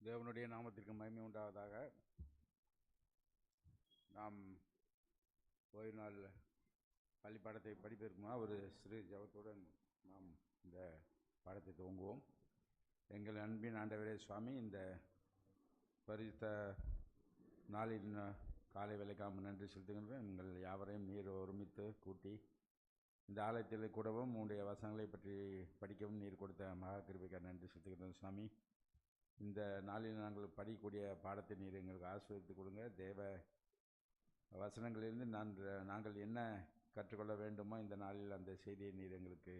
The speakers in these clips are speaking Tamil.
தேவனுடைய நாமத்திற்கு மகிமை உண்டாவதாக. நாம் ஓய்வு நாள் பள்ளிப்பாடத்தை படிப்பதற்குமா ஒரு சிறு ஜபத்துடன் நாம் இந்த பாடத்தை துவங்குவோம். எங்கள் அன்பின் ஆண்டவரே சுவாமி, இந்த பரிசுத்த நாளின் காலை வேலைக்காக நன்றி செலுத்துகின்றேன். எங்கள் யாவரையும் நீர் ஒருமித்து கூட்டி இந்த ஆலயத்தில் கூடவும் உங்களுடைய வசனங்களை பற்றி படிக்கவும் நீர் கொடுத்த மகா கிருபைக்காக நன்றி செலுத்துகின்றோம் சுவாமி. இந்த நாளில் நாங்கள் படிக்கக்கூடிய பாடத்தை நீர் எங்களுக்கு ஆசீர்வதித்து கொடுங்க. தேவ வசனங்களிலிருந்து நாங்கள் என்ன கற்றுக்கொள்ள வேண்டுமோ இந்த நாளில் அந்த செய்தியை நீர் எங்களுக்கு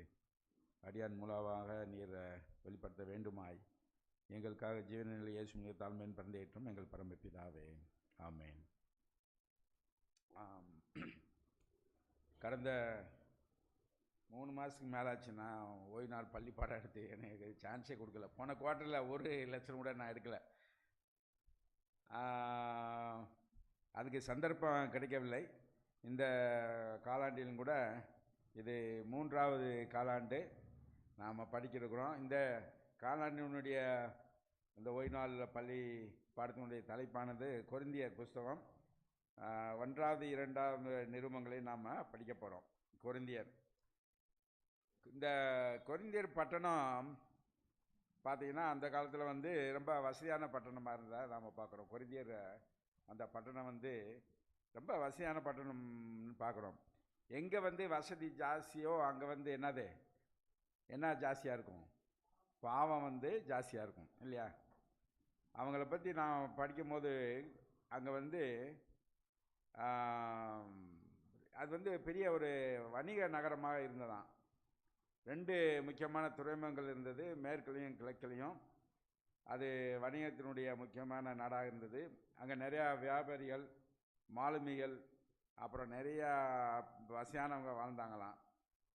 அடியான் மூலமாக நீர் வெளிப்படுத்த வேண்டுமாய் எங்களுக்காக ஜீவனில் இயேசு மிக தாழ்மையின் பிறந்தேற்றும் எங்கள் பரமபிதாவே, ஆமேன். கடந்த 3 மாதத்துக்கு மேலே ஆச்சு நான் ஓய்வு நாள் பள்ளி பாடம் எடுத்து. எனக்கு சான்ஸே கொடுக்கல. போன குவார்ட்டரில் ஒரு லெசன் கூட நான் எடுக்கலை. அதுக்கு சந்தர்ப்பம் கிடைக்கவில்லை. இந்த காலாண்டிலும் கூட இது 3வது காலாண்டு நாம் படிக்கிறோம். இந்த காலாண்டினுடைய இந்த ஓய்வு நாள் பள்ளி பாடத்தினுடைய தலைப்பானது கொரிந்தியர் புஸ்தகம் 1வது 2வது நிருபங்களை நாம் படிக்க போகிறோம். கொரிந்தியர். இந்த கொரிந்தியர் பட்டணம் பார்த்திங்கன்னா அந்த காலத்தில் ரொம்ப வசதியான பட்டணமாக இருந்தால் நாம் பார்க்குறோம். கொரிந்தியர் அந்த பட்டணம் ரொம்ப வசதியான பட்டணம்னு பார்க்குறோம். எங்கே வசதி ஜாஸ்தியோ அங்கே என்ன ஜாஸ்தியாக இருக்கும்? பாவம் ஜாஸ்தியாக இருக்கும் இல்லையா? அவங்கள பற்றி நான் படிக்கும்போது அங்கே அது பெரிய ஒரு வணிக நகரமாக இருந்ததாம். 2 முக்கியமான துறைமுகங்கள் இருந்தது, மேற்குலையும் கிழக்கிலையும். அது வணிகத்தினுடைய முக்கியமான நாடாக இருந்தது. அங்கே நிறையா வியாபாரிகள், மாலுமிகள், அப்புறம் நிறையா வசதியானவங்க வாழ்ந்தாங்களாம்.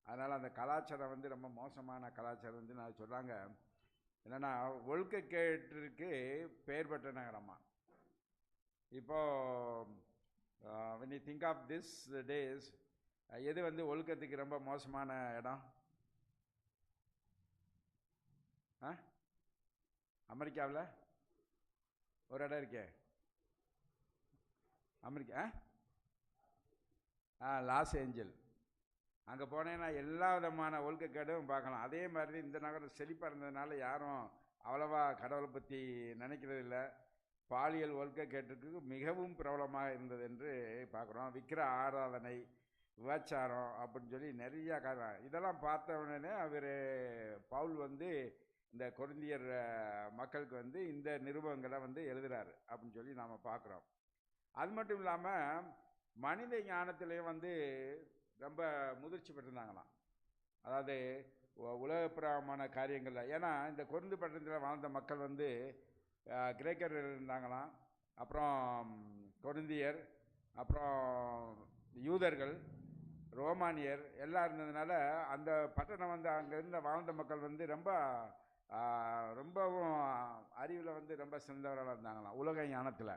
அதனால் அந்த கலாச்சாரம் ரொம்ப மோசமான கலாச்சாரம் நான் சொல்கிறாங்க. என்னென்னா, ஒழுக்கக்கேட்டிற்கு பெயர் பெற்ற நகரமாக. இப்போது when you think of this days, எது ஒழுக்கத்துக்கு ரொம்ப மோசமான இடம்? அமெரிக்காவில் ஒரு இடம் இருக்கே, அமெரிக்கா லாஸ் ஏஞ்சல். அங்கே போனேன்னா எல்லா விதமான ஒழுக்கக்கேடும் பார்க்கலாம். அதே மாதிரி இந்த நகரம் செழிப்பாக இருந்ததுனால யாரும் அவ்வளவா கடவுளை பற்றி நினைக்கிறது இல்லை. பாலியல் ஒழுக்கக்கேட்டுக்கு மிகவும் பிரபலமாக இருந்தது என்று பார்க்குறோம். விக்கிர ஆராதனை, விபச்சாரம் அப்படின்னு சொல்லி நிறையா காரணம். இதெல்லாம் பார்த்த உடனே அவர் பவுல் இந்த கொரிந்தியர் மக்களுக்கு இந்த நிருபங்களை எழுதுகிறாரு அப்படின்னு சொல்லி நாம் பார்க்குறோம். அது மட்டும் இல்லாமல் மனித ஞானத்திலையும் ரொம்ப முதிர்ச்சி பெற்றிருந்தாங்களாம். அதாவது உலகப்பிரமான காரியங்களில். ஏன்னா இந்த கொரிந்து பட்டணத்தில் வாழ்ந்த மக்கள் கிரேக்கர்கள் இருந்தாங்களாம், அப்புறம் கொரிந்தியர், அப்புறம் யூதர்கள், ரோமானியர் எல்லாம் இருந்ததுனால அந்த பட்டணம் அங்கே இருந்த வாழ்ந்த மக்கள் ரொம்பவும் அறிவில் ரொம்ப சிறந்தவர்களாக இருந்தாங்களாம், உலக ஞானத்தில்.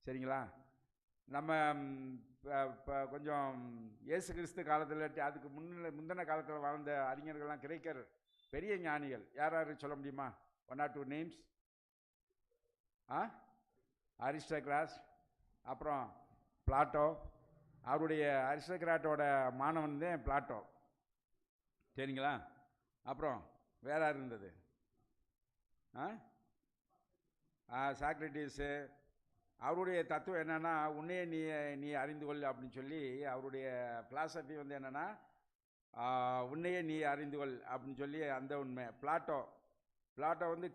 சரிங்களா? நம்ம இப்போ கொஞ்சம் இயேசு கிறிஸ்து காலத்தில், அதுக்கு முந்தின காலத்தில் வாழ்ந்த அறிஞர்கள்லாம் கிரேக்கர் பெரிய ஞானிகள். யார் சொல்ல முடியுமா? 1 or 2 நேம்ஸ். அரிஸ்டோகிராஸ், அப்புறம் பிளாட்டோ. அவருடைய அரிஸ்டோகிராட்டோட மாணவன் தான் பிளாட்டோ. சரிங்களா? அப்புறம் வேற யார் இருந்தது? சாக்ரட்டிஸு. அவருடைய தத்துவம் என்னென்னா, உன்னையே நீ அறிந்து கொள் அப்படின்னு சொல்லி அவருடைய பிலாசபி என்னென்னா, உன்னையே நீ அறிந்து கொள் அப்படின்னு சொல்லி அந்த உண்மை. பிளாட்டோ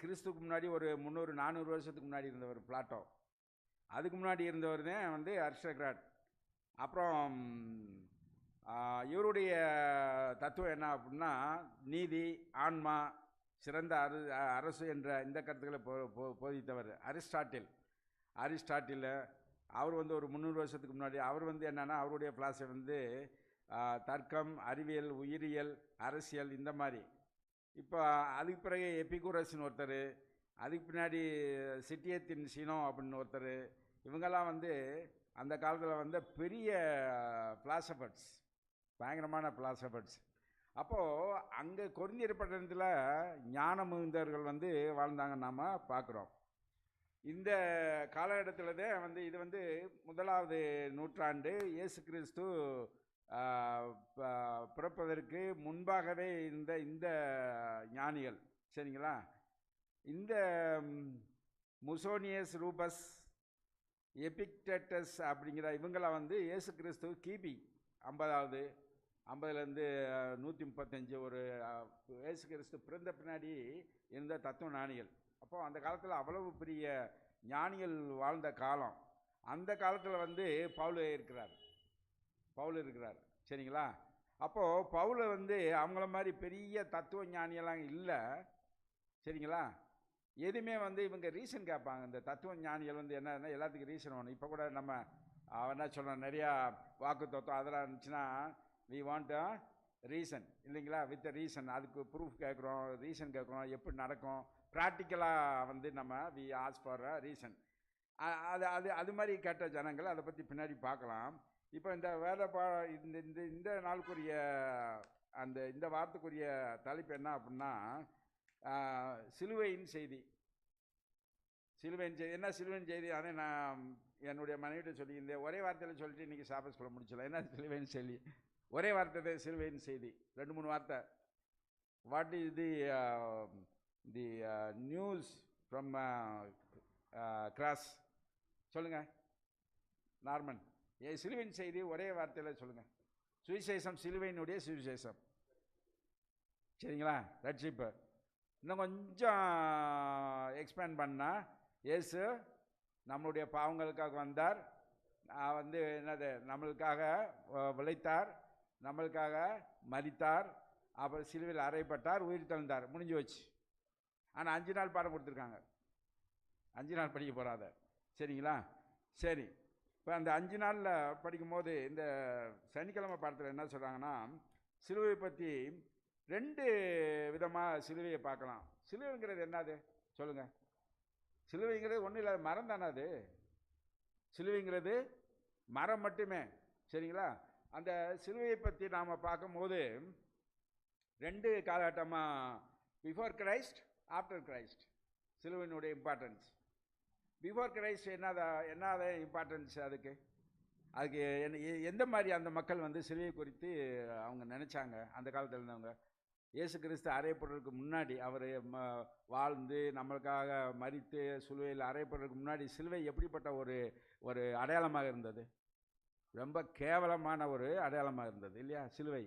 கிறிஸ்துக்கு முன்னாடி ஒரு 300-400 வருஷத்துக்கு முன்னாடி இருந்தவர் பிளாட்டோ. அதுக்கு முன்னாடி இருந்தவர் தான் அரிஸ்டோகிராட். அப்புறம் இவருடைய தத்துவம் என்ன அப்படின்னா, நீதி, ஆன்மா, சிறந்த அரசு என்ற இந்த கருத்துக்களை போதித்தவர் அரிஸ்டாட்டில். அவர் ஒரு 300 வருஷத்துக்கு முன்னாடி. அவர் என்னென்னா, அவருடைய பிலாசபி தர்க்கம், அறிவியல், உயிரியல், அரசியல் இந்த மாதிரி. இப்போ அதுக்கு பிறகு எபிகூரஸ்ன்னு ஒருத்தர், அதுக்கு பின்னாடி சிட்டியத்தின் சீனோ அப்படின்னு ஒருத்தர். இவங்கெல்லாம் அந்த காலத்தில் பெரிய பிலாசபர்ஸ், பயங்கரமான பிலாசபர்ஸ். அப்போது அங்கே கொரிந்தியர் பட்டணத்தில் ஞான மிகுந்தவர்கள் வாழ்ந்தாங்க நாம் பார்க்குறோம். இந்த காலகட்டத்தில் தான் வந்து இது வந்து 1வது நூற்றாண்டு இயேசு கிறிஸ்து பிறப்பதற்கு முன்பாகவே இருந்த இந்த ஞானிகள், சரிங்களா? இந்த முசோனியஸ் ரூபஸ் எபிக்டேட்டஸ் அப்படிங்கிற இவங்களாம் வந்து இயேசு கிறிஸ்து கிபி 50லேருந்து 135 ஒரு இயேசு கிறிஸ்து பிறந்த பின்னாடி இருந்த தத்துவ ஞானிகள். அப்போது அந்த காலத்தில் அவ்வளவு பெரிய ஞானிகள் வாழ்ந்த காலம். அந்த காலத்தில் வந்து பவுல் இருக்கிறார், சரிங்களா? அப்போது பவுல் வந்து அவங்கள மாதிரி பெரிய தத்துவ ஞானியெல்லாம் இல்லை, சரிங்களா? எதுவுமே வந்து இவங்க ரீசன் கேட்பாங்க. இந்த தத்துவ ஞானிகள் வந்து என்னன்னா எல்லாத்துக்கும் ரீசன் வேணும். இப்போ கூட நம்ம என்ன சொல்கிறோம், நிறையா வாக்கு தத்துவம் அதெல்லாம் இருந்துச்சுன்னா வி வாண்ட் ரீசன் இல்லைங்களா? வித் ரீசன், அதுக்கு ப்ரூஃப் கேட்குறோம், ரீசன் கேட்குறோம், எப்படி நடக்கும் ப்ராக்டிக்கலாக வந்து நம்ம வி ஆஸ் ஃபார் ரீசன். அது மாதிரி கேட்ட ஜனங்கள் அதை பற்றி பின்னாடி பார்க்கலாம். இப்போ இந்த இந்த நாளுக்குரிய இந்த வாரத்துக்குரிய தலைப்பு என்ன அப்படின்னா சிலுவையின் செய்தி. என்ன சிலுவையின் செய்தி? அதை நான் என்னுடைய மனைவிட்ட சொல்லியிருந்தேன். ஒரே வார்த்தையில் சொல்லிட்டு இன்றைக்கி சாப்பிட சொல்ல முடிச்சல. என்ன சிலுவையின் செய்தி? ஒரே வார்த்தை சிலுவையின் செய்தி, 2-3 வார்த்தை. What is the news from cross? சொல்லுங்கள் நார்மன். சிலுவையின் செய்தி ஒரே வார்த்தையில் சொல்லுங்கள். சுவிசேஷம், சிலுவையினுடைய சுவிசேஷம், சரிங்களா? ரட்சிப்பு. இன்னும் கொஞ்சம் எக்ஸ்பேண்ட் பண்ணால் இயேசு நம்மளுடைய பாவங்களுக்காக வந்தார், வந்து என்னது நம்மளுக்காக விளைத்தார், நம்மளுக்காக மரித்தார், அப்புறம் சிலுவையில் அறையப்பட்டார், உயிர் தெழுந்தார், முடிஞ்சு வச்சு. ஆனால் 5 நாள் பாடம் கொடுத்துருக்காங்க, 5 நாள் படிக்க போகிறாத, சரிங்களா? சரி, இப்போ அந்த 5 நாளில் படிக்கும்போது இந்த சனிக்கிழமை பாடத்தில் என்ன சொல்கிறாங்கன்னா, சிலுவை பற்றி 2 விதமாக சிலுவையை பார்க்கலாம். சிலுவைங்கிறது என்னது சொல்லுங்கள்? சிலுவைங்கிறது ஒன்றும் இல்லை, மரம் தானே அது. சிலுவைங்கிறது மரம் மட்டுமே, சரிங்களா? அந்த சிலுவையை பற்றி நாம் பார்க்கும்போது 2 காலகட்டமாக, பிஃபோர் கிரைஸ்ட், ஆஃப்டர் கிரைஸ்ட், சிலுவையினுடைய இம்பார்ட்டன்ஸ். பிஃபோர் கிரைஸ்ட் என்னத இம்பார்ட்டன்ஸ்? அதுக்கு எந்த மாதிரி அந்த மக்கள் வந்து சிலுவை குறித்து அவங்க நினச்சாங்க அந்த காலத்தில் இருந்தவங்க? இயேசு கிறிஸ்து அறையப்படுறதுக்கு முன்னாடி, அவர் வாழ்ந்து நம்மளுக்காக மரித்து சிலுவையில் அறையப்படுறதுக்கு முன்னாடி சிலுவை எப்படிப்பட்ட ஒரு அடையாளமாக இருந்தது? ரொம்ப கேவலமான ஒரு அடையாளமாக இருந்தது இல்லையா சிலுவை?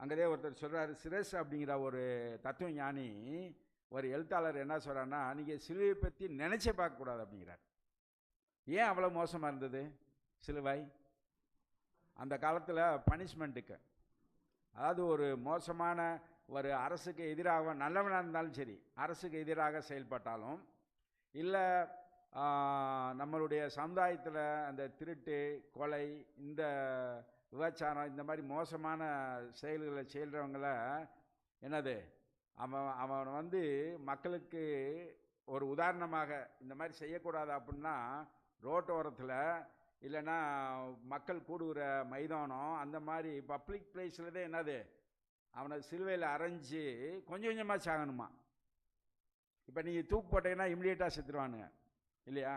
அங்கேயே ஒருத்தர் சொல்கிறார், சிரஸ் அப்படிங்கிற ஒரு தத்துவ ஞானி, ஒரு எழுத்தாளர் என்ன சொல்கிறாருன்னா, நீங்கள் சிலுவையை பற்றி நினச்சே பார்க்கக்கூடாது அப்படிங்கிறார். ஏன் அவ்வளோ மோசமாக இருந்தது சிலுவை? அந்த காலத்தில் பனிஷ்மெண்ட்டுக்கு, அதாவது ஒரு மோசமான ஒரு அரசுக்கு எதிராக, நல்லவனாக இருந்தாலும் சரி, அரசுக்கு எதிராக செயல்பட்டாலும் இல்லை நம்மளுடைய சமுதாயத்தில் அந்த திருட்டு, கொலை, இந்த விபச்சாரம், இந்த மாதிரி மோசமான செயல்களை செய்கிறவங்கள என்னது அவன் வந்து மக்களுக்கு ஒரு உதாரணமாக இந்த மாதிரி செய்யக்கூடாது அப்படின்னா ரோட்டோரத்தில் இல்லைன்னா மக்கள் கூடுகிற மைதானம், அந்த மாதிரி பப்ளிக் பிளேஸில் தான் என்னது அவனை சிலுவையில் அரைஞ்சி கொஞ்சம் கொஞ்சமாக சாகணுமா. இப்போ நீங்கள் தூக்கு போட்டீங்கன்னா இமிடியேட்டாக செத்துருவானுங்க இல்லையா?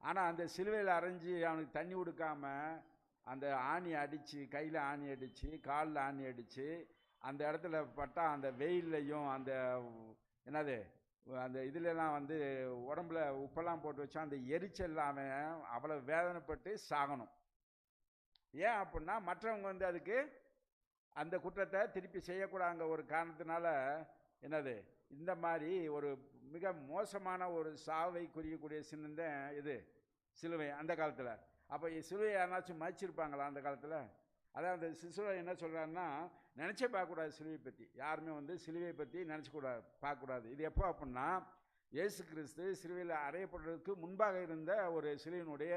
ஆனால் அந்த சிலுவையில் அரைஞ்சி அவனுக்கு தண்ணி கொடுக்காமல் அந்த ஆணி அடித்து, கையில் ஆணி அடித்து, காலில் ஆணி அடித்து, அந்த இடத்துல பட்டால் அந்த வெயில்லையும் அந்த என்னது அந்த இதுலலாம் வந்து உடம்புல உப்பெல்லாம் போட்டு வச்சா அந்த எரிச்சல் அவன் அவ்வளோ வேதனைப்பட்டு சாகணும். ஏன் அப்படின்னா மற்றவங்க வந்து அதுக்கு அந்த குற்றத்தை திருப்பி செய்யக்கூடாதுங்க ஒரு காரணத்தினால என்னது இந்த மாதிரி ஒரு மிக மோசமான ஒரு சாவை குறிக்கக்கூடிய சின்னந்தான் இது சிலுவை அந்த காலத்தில். அப்போ சிலுவை யாராச்சும் மதிச்சிருப்பாங்களா அந்த காலத்தில்? அதாவது அந்த சிசுவை என்ன சொல்கிறாருன்னா, நினச்சே பார்க்கக்கூடாது சிலுவை பற்றி. யாருமே வந்து சிலுவை பற்றி நினச்சக்கூடாது, பார்க்கக்கூடாது. இது எப்போ அப்படின்னா, இயேசு கிறிஸ்து சிலுவையில் அறையப்படுறதுக்கு முன்பாக இருந்த ஒரு சிலுவையினுடைய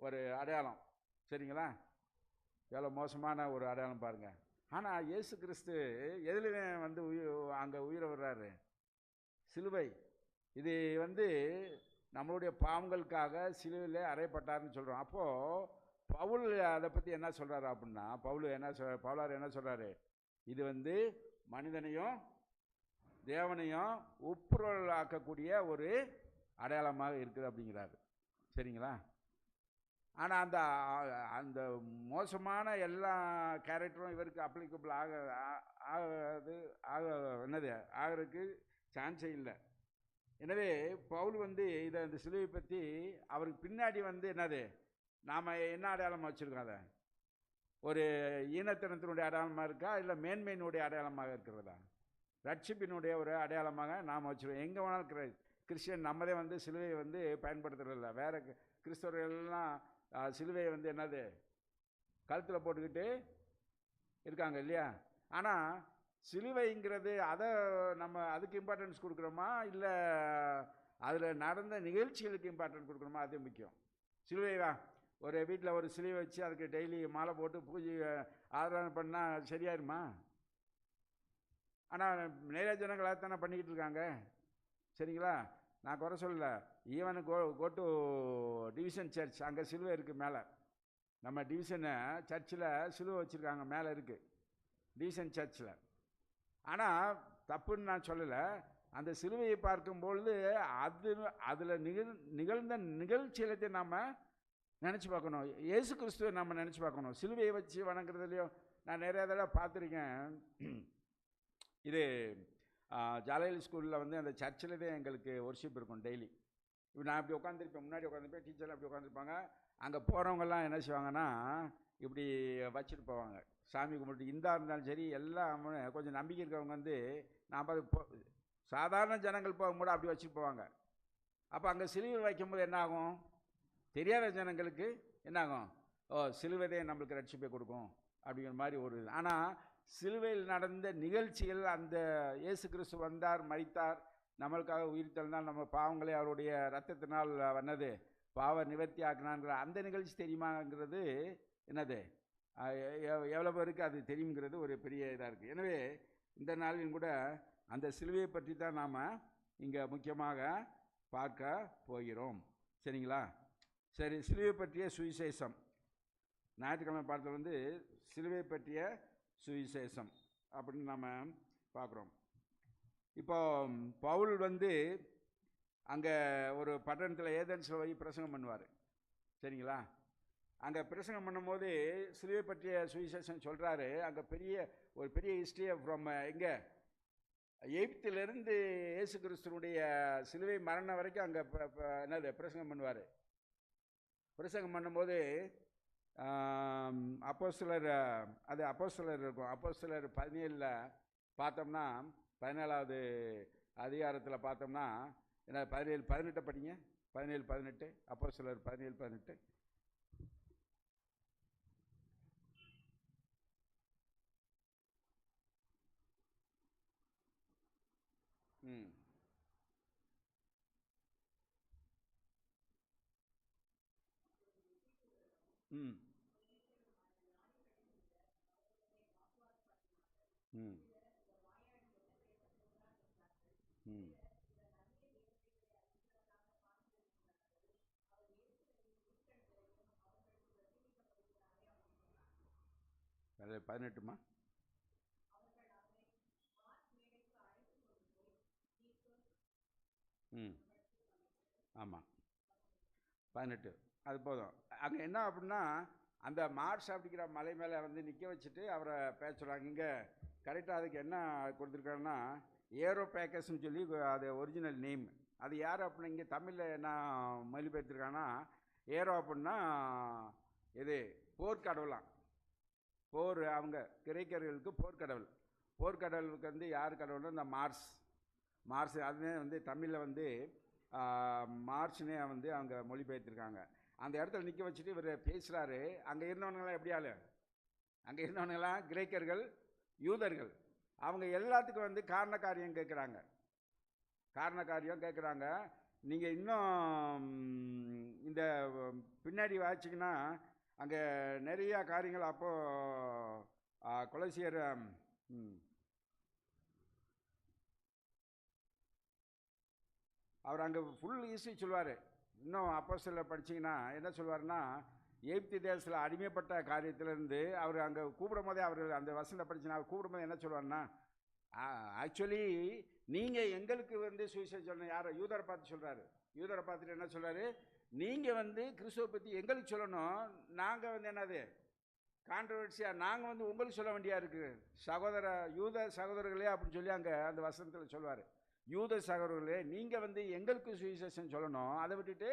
ஒரு அடையாளம், சரிங்களா? எவ்வளோ மோசமான ஒரு அடையாளம் பாருங்கள். ஆனால் இயேசு கிறிஸ்து எதுலையுமே வந்து அங்கே உயிரை விடுறாரு, சிலுவை. இது வந்து நம்மளுடைய பாவங்களுக்காக சிலுவையில் அறையப்பட்டார்னு சொல்கிறோம். அப்போது பவுல் அதை பற்றி என்ன சொல்கிறாரு அப்படின்னா, பவுலார் என்ன சொல்கிறாரு, இது வந்து மனிதனையும் தேவனையும் ஒப்புரவாக்கக்கூடிய ஒரு அடையாளமாக இருக்குது அப்படிங்கிறாரு. சரிங்களா? ஆனால் அந்த அந்த மோசமான எல்லா கேரக்டரும் இவருக்கு அப்ளிகபிள் ஆகாது, என்னது ஆகிறதுக்கு சான்ஸே இல்லை. எனவே பவுல் இதை இந்த சிலுவை பற்றி அவருக்கு பின்னாடி என்னது நாம் என்ன அடையாளமாக வச்சுருக்கோம்? அதை ஒரு ஈனத்தனத்தினுடைய அடையாளமாக இருக்கா, இல்லை மேன்மையினுடைய அடையாளமாக இருக்கிறதா? ரட்சிப்பினுடைய ஒரு அடையாளமாக நாம் வச்சுருக்கோம். எங்கே வேணாலும் கிறிஸ்டியன் நம்மதே சிலுவையை பயன்படுத்துறதில்ல. வேறு கிறிஸ்தவர்கள்லாம் சிலுவையை என்னது கழுத்தில் போட்டுக்கிட்டு இருக்காங்க இல்லையா? ஆனால் சிலுவைங்கிறது அதை நம்ம அதுக்கு இம்பார்ட்டன்ஸ் கொடுக்குறோமா, இல்லை அதில் நடந்த நிகழ்ச்சிகளுக்கு இம்பார்ட்டன்ஸ் கொடுக்குறோமா? அது முக்கியம். சிலுவை ஒரு வீட்டில் ஒரு சிலுவை வச்சு அதுக்கு டெய்லி மாலை போட்டு பூஜை ஆராதனை பண்ணால் சரியாயிருமா? ஆனால் நிறைய ஜனங்கள் அதைத்தானே பண்ணிக்கிட்டு இருக்காங்க. சரிங்களா? நான் குறை சொல்லலை. Even go to division church, அங்கே சிலுவை இருக்குது மேலே. நம்ம டிவிஷனை சர்ச்சில் சிலுவை வச்சுருக்காங்க, மேலே இருக்குது டிவிஷன் சர்ச்சில். ஆனால் தப்புன்னு நான் சொல்லலை. அந்த சிலுவையை பார்க்கும்பொழுது அதில் நிகழ்ந்த நிகழ்ச்சியலத்தை நாம் நினச்சி பார்க்கணும். இயேசு கிறிஸ்துவை நம்ம நினச்சி பார்க்கணும். சிலுவையை வச்சு வணங்குறதுலையும் நான் நிறைய தடவை பார்த்துருக்கேன். இது ஜாலயில் ஸ்கூலில் அந்த சர்ச்சில் தான் எங்களுக்கு ஒர்ஷிப் இருக்கும் டெய்லி. இப்போ நான் இப்படி உட்காந்துருப்பேன், முன்னாடி உட்காந்துருப்பேன், டீச்சர்லாம் அப்படி உட்காந்துருப்பாங்க. அங்கே போகிறவங்கெல்லாம் என்ன செய்வாங்கன்னா இப்படி வச்சுட்டு போவாங்க சாமி கும்பிட்டு. இந்தா இருந்தாலும் சரி, எல்லாம் கொஞ்சம் நம்பிக்கை இருக்கவங்க நான் பார்த்து சாதாரண ஜனங்கள் போகும்போது அப்படி வச்சுட்டு போவாங்க. அப்போ அங்கே சிலுவை வைக்கும்போது என்ன ஆகும்? தெரியாத ஜனங்களுக்கு என்ன ஆகும்? சிலுவைதே நம்மளுக்கு ரட்சிப்பை கொடுக்கும் அப்படிங்கிற மாதிரி ஒரு. ஆனால் சிலுவையில் நடந்த நிகழ்ச்சிகள், அந்த இயேசு கிறிஸ்து வந்தார், மரித்தார், நம்மளுக்காக உயிர் தெழுந்தால், நம்ம பாவங்களை அவருடைய இரத்தத்தினால் வந்தது பாவ நிவர்த்தி ஆக்கினாங்கிற அந்த நிகழ்ச்சி தெரியுமாங்கிறது என்னது எவ்வளோ பேருக்கு அது தெரியுங்கிறது ஒரு பெரிய இதாக இருக்குது. எனவே இந்த நாளிலும் கூட அந்த சிலுவையை பற்றி தான் நாம் இங்கே முக்கியமாக பார்க்க போகிறோம். சரிங்களா? சரி, சிலுவை பற்றிய சுவிசேஷம் ஞாயிற்றுக்கிழமை பார்த்தது சிலுவை பற்றிய சுவிசேஷம் அப்படின்னு நம்ம பார்க்குறோம். இப்போ பவுல் அங்கே ஒரு பட்டணத்தில் ஏதென்ஸில் போய் பிரசங்கம் பண்ணுவார். சரிங்களா? அங்கே பிரசங்கம் பண்ணும்போது சிலுவை பற்றிய சுவிசேஷம் சொல்கிறாரு. அங்கே ஒரு பெரிய ஹிஸ்ட்ரியை ஃப்ரம் எங்கே எகிப்திலிருந்து இயேசு கிறிஸ்துனுடைய சிலுவை மரணம் வரைக்கும் அங்கே என்னது பிரசங்கம் பண்ணுவார். பிரசங்கம் பண்ணும்போது அப்போஸ்தலர் இருக்கும். அப்போஸ்தலர் 17 பார்த்தோம்னா, 17வது அதிகாரத்தில் பார்த்தோம்னா என்ன 17-18 படிங்க. 17-18 அப்போஸ்தலர் 17-18. ம் ம் ம் ம் அது 18மா? ம் ஆமாம், 18 அது போதும். அங்கே என்ன அப்படின்னா, அந்த மார்ஸ் அப்படிங்கிற மலை மேலே நிற்க வச்சுட்டு அவரை பேச சொல்கிறாங்க. இங்கே கரெக்டாக அதுக்கு என்ன கொடுத்துருக்காங்கன்னா, ஏரோ பேக்கஸ்ன்னு சொல்லி அது ஒரிஜினல் நேம். அது யார் அப்படின்னா, இங்கே தமிழில் என்ன மொழிபெயர்த்திருக்காங்கன்னா, ஏரோ அப்படின்னா இது போர்க்கடவுளாம். அவங்க கிரேக்கர்களுக்கு போர்க்கடவுளுக்கு யார் கடவுள்னா இந்த மார்ஸ் அதுவே தமிழில் மார்ச்னே அவங்க மொழிபெயர்த்திருக்காங்க. அந்த இடத்துல நிற்க வச்சுட்டு இவர் பேசுகிறாரு. அங்கே இருந்தவங்களாம் எப்படி ஆளு? அங்கே இருந்தவங்களாம் கிரேக்கர்கள், யூதர்கள். அவங்க எல்லாத்துக்கும் காரண காரியம் கேட்குறாங்க. நீங்கள் இன்னும் இந்த பின்னாடி வாய்ச்சிங்கன்னா அங்கே நிறையா காரியங்கள். அப்போது கொலோசியர் அவர் அங்கே ஃபுல் ஹிஸ்ட்ரி சொல்லுவார். இன்னும் அப்போஸ்தலர் படிச்சிங்கன்னா என்ன சொல்லுவார்னா, எகிப்து தேசத்தில் அடிமைப்பட்ட காரியத்திலேருந்து அவர் அங்கே கூப்பிடும் போதே அவர் அந்த வசனத்தை படிச்சுன்னா அவர் கூப்பிடும்போது என்ன சொல்லுவார்னா, ஆக்சுவலி நீங்கள் எங்களுக்கு சுவிசேஷம் சொல்லணும். யாரை? யூதரை பார்த்து சொல்கிறாரு. யூதரை பார்த்துட்டு என்ன சொல்றாரு, நீங்கள் வந்து கிறிஸ்துவை பற்றி எங்களுக்கு சொல்லணும், நாங்கள் வந்து என்னது கான்ட்ரவர்சியாக நாங்கள் வந்து உங்களுக்கு சொல்ல வேண்டியா இருக்குது. யூத சகோதரர்களே அப்படின்னு சொல்லி அங்கே அந்த வசனத்தில் சொல்லுவார். யூத சகோதரர்களே, நீங்கள் வந்து எங்களுக்கு சுவிசேஷம் சொல்லணும், அதை விட்டுட்டு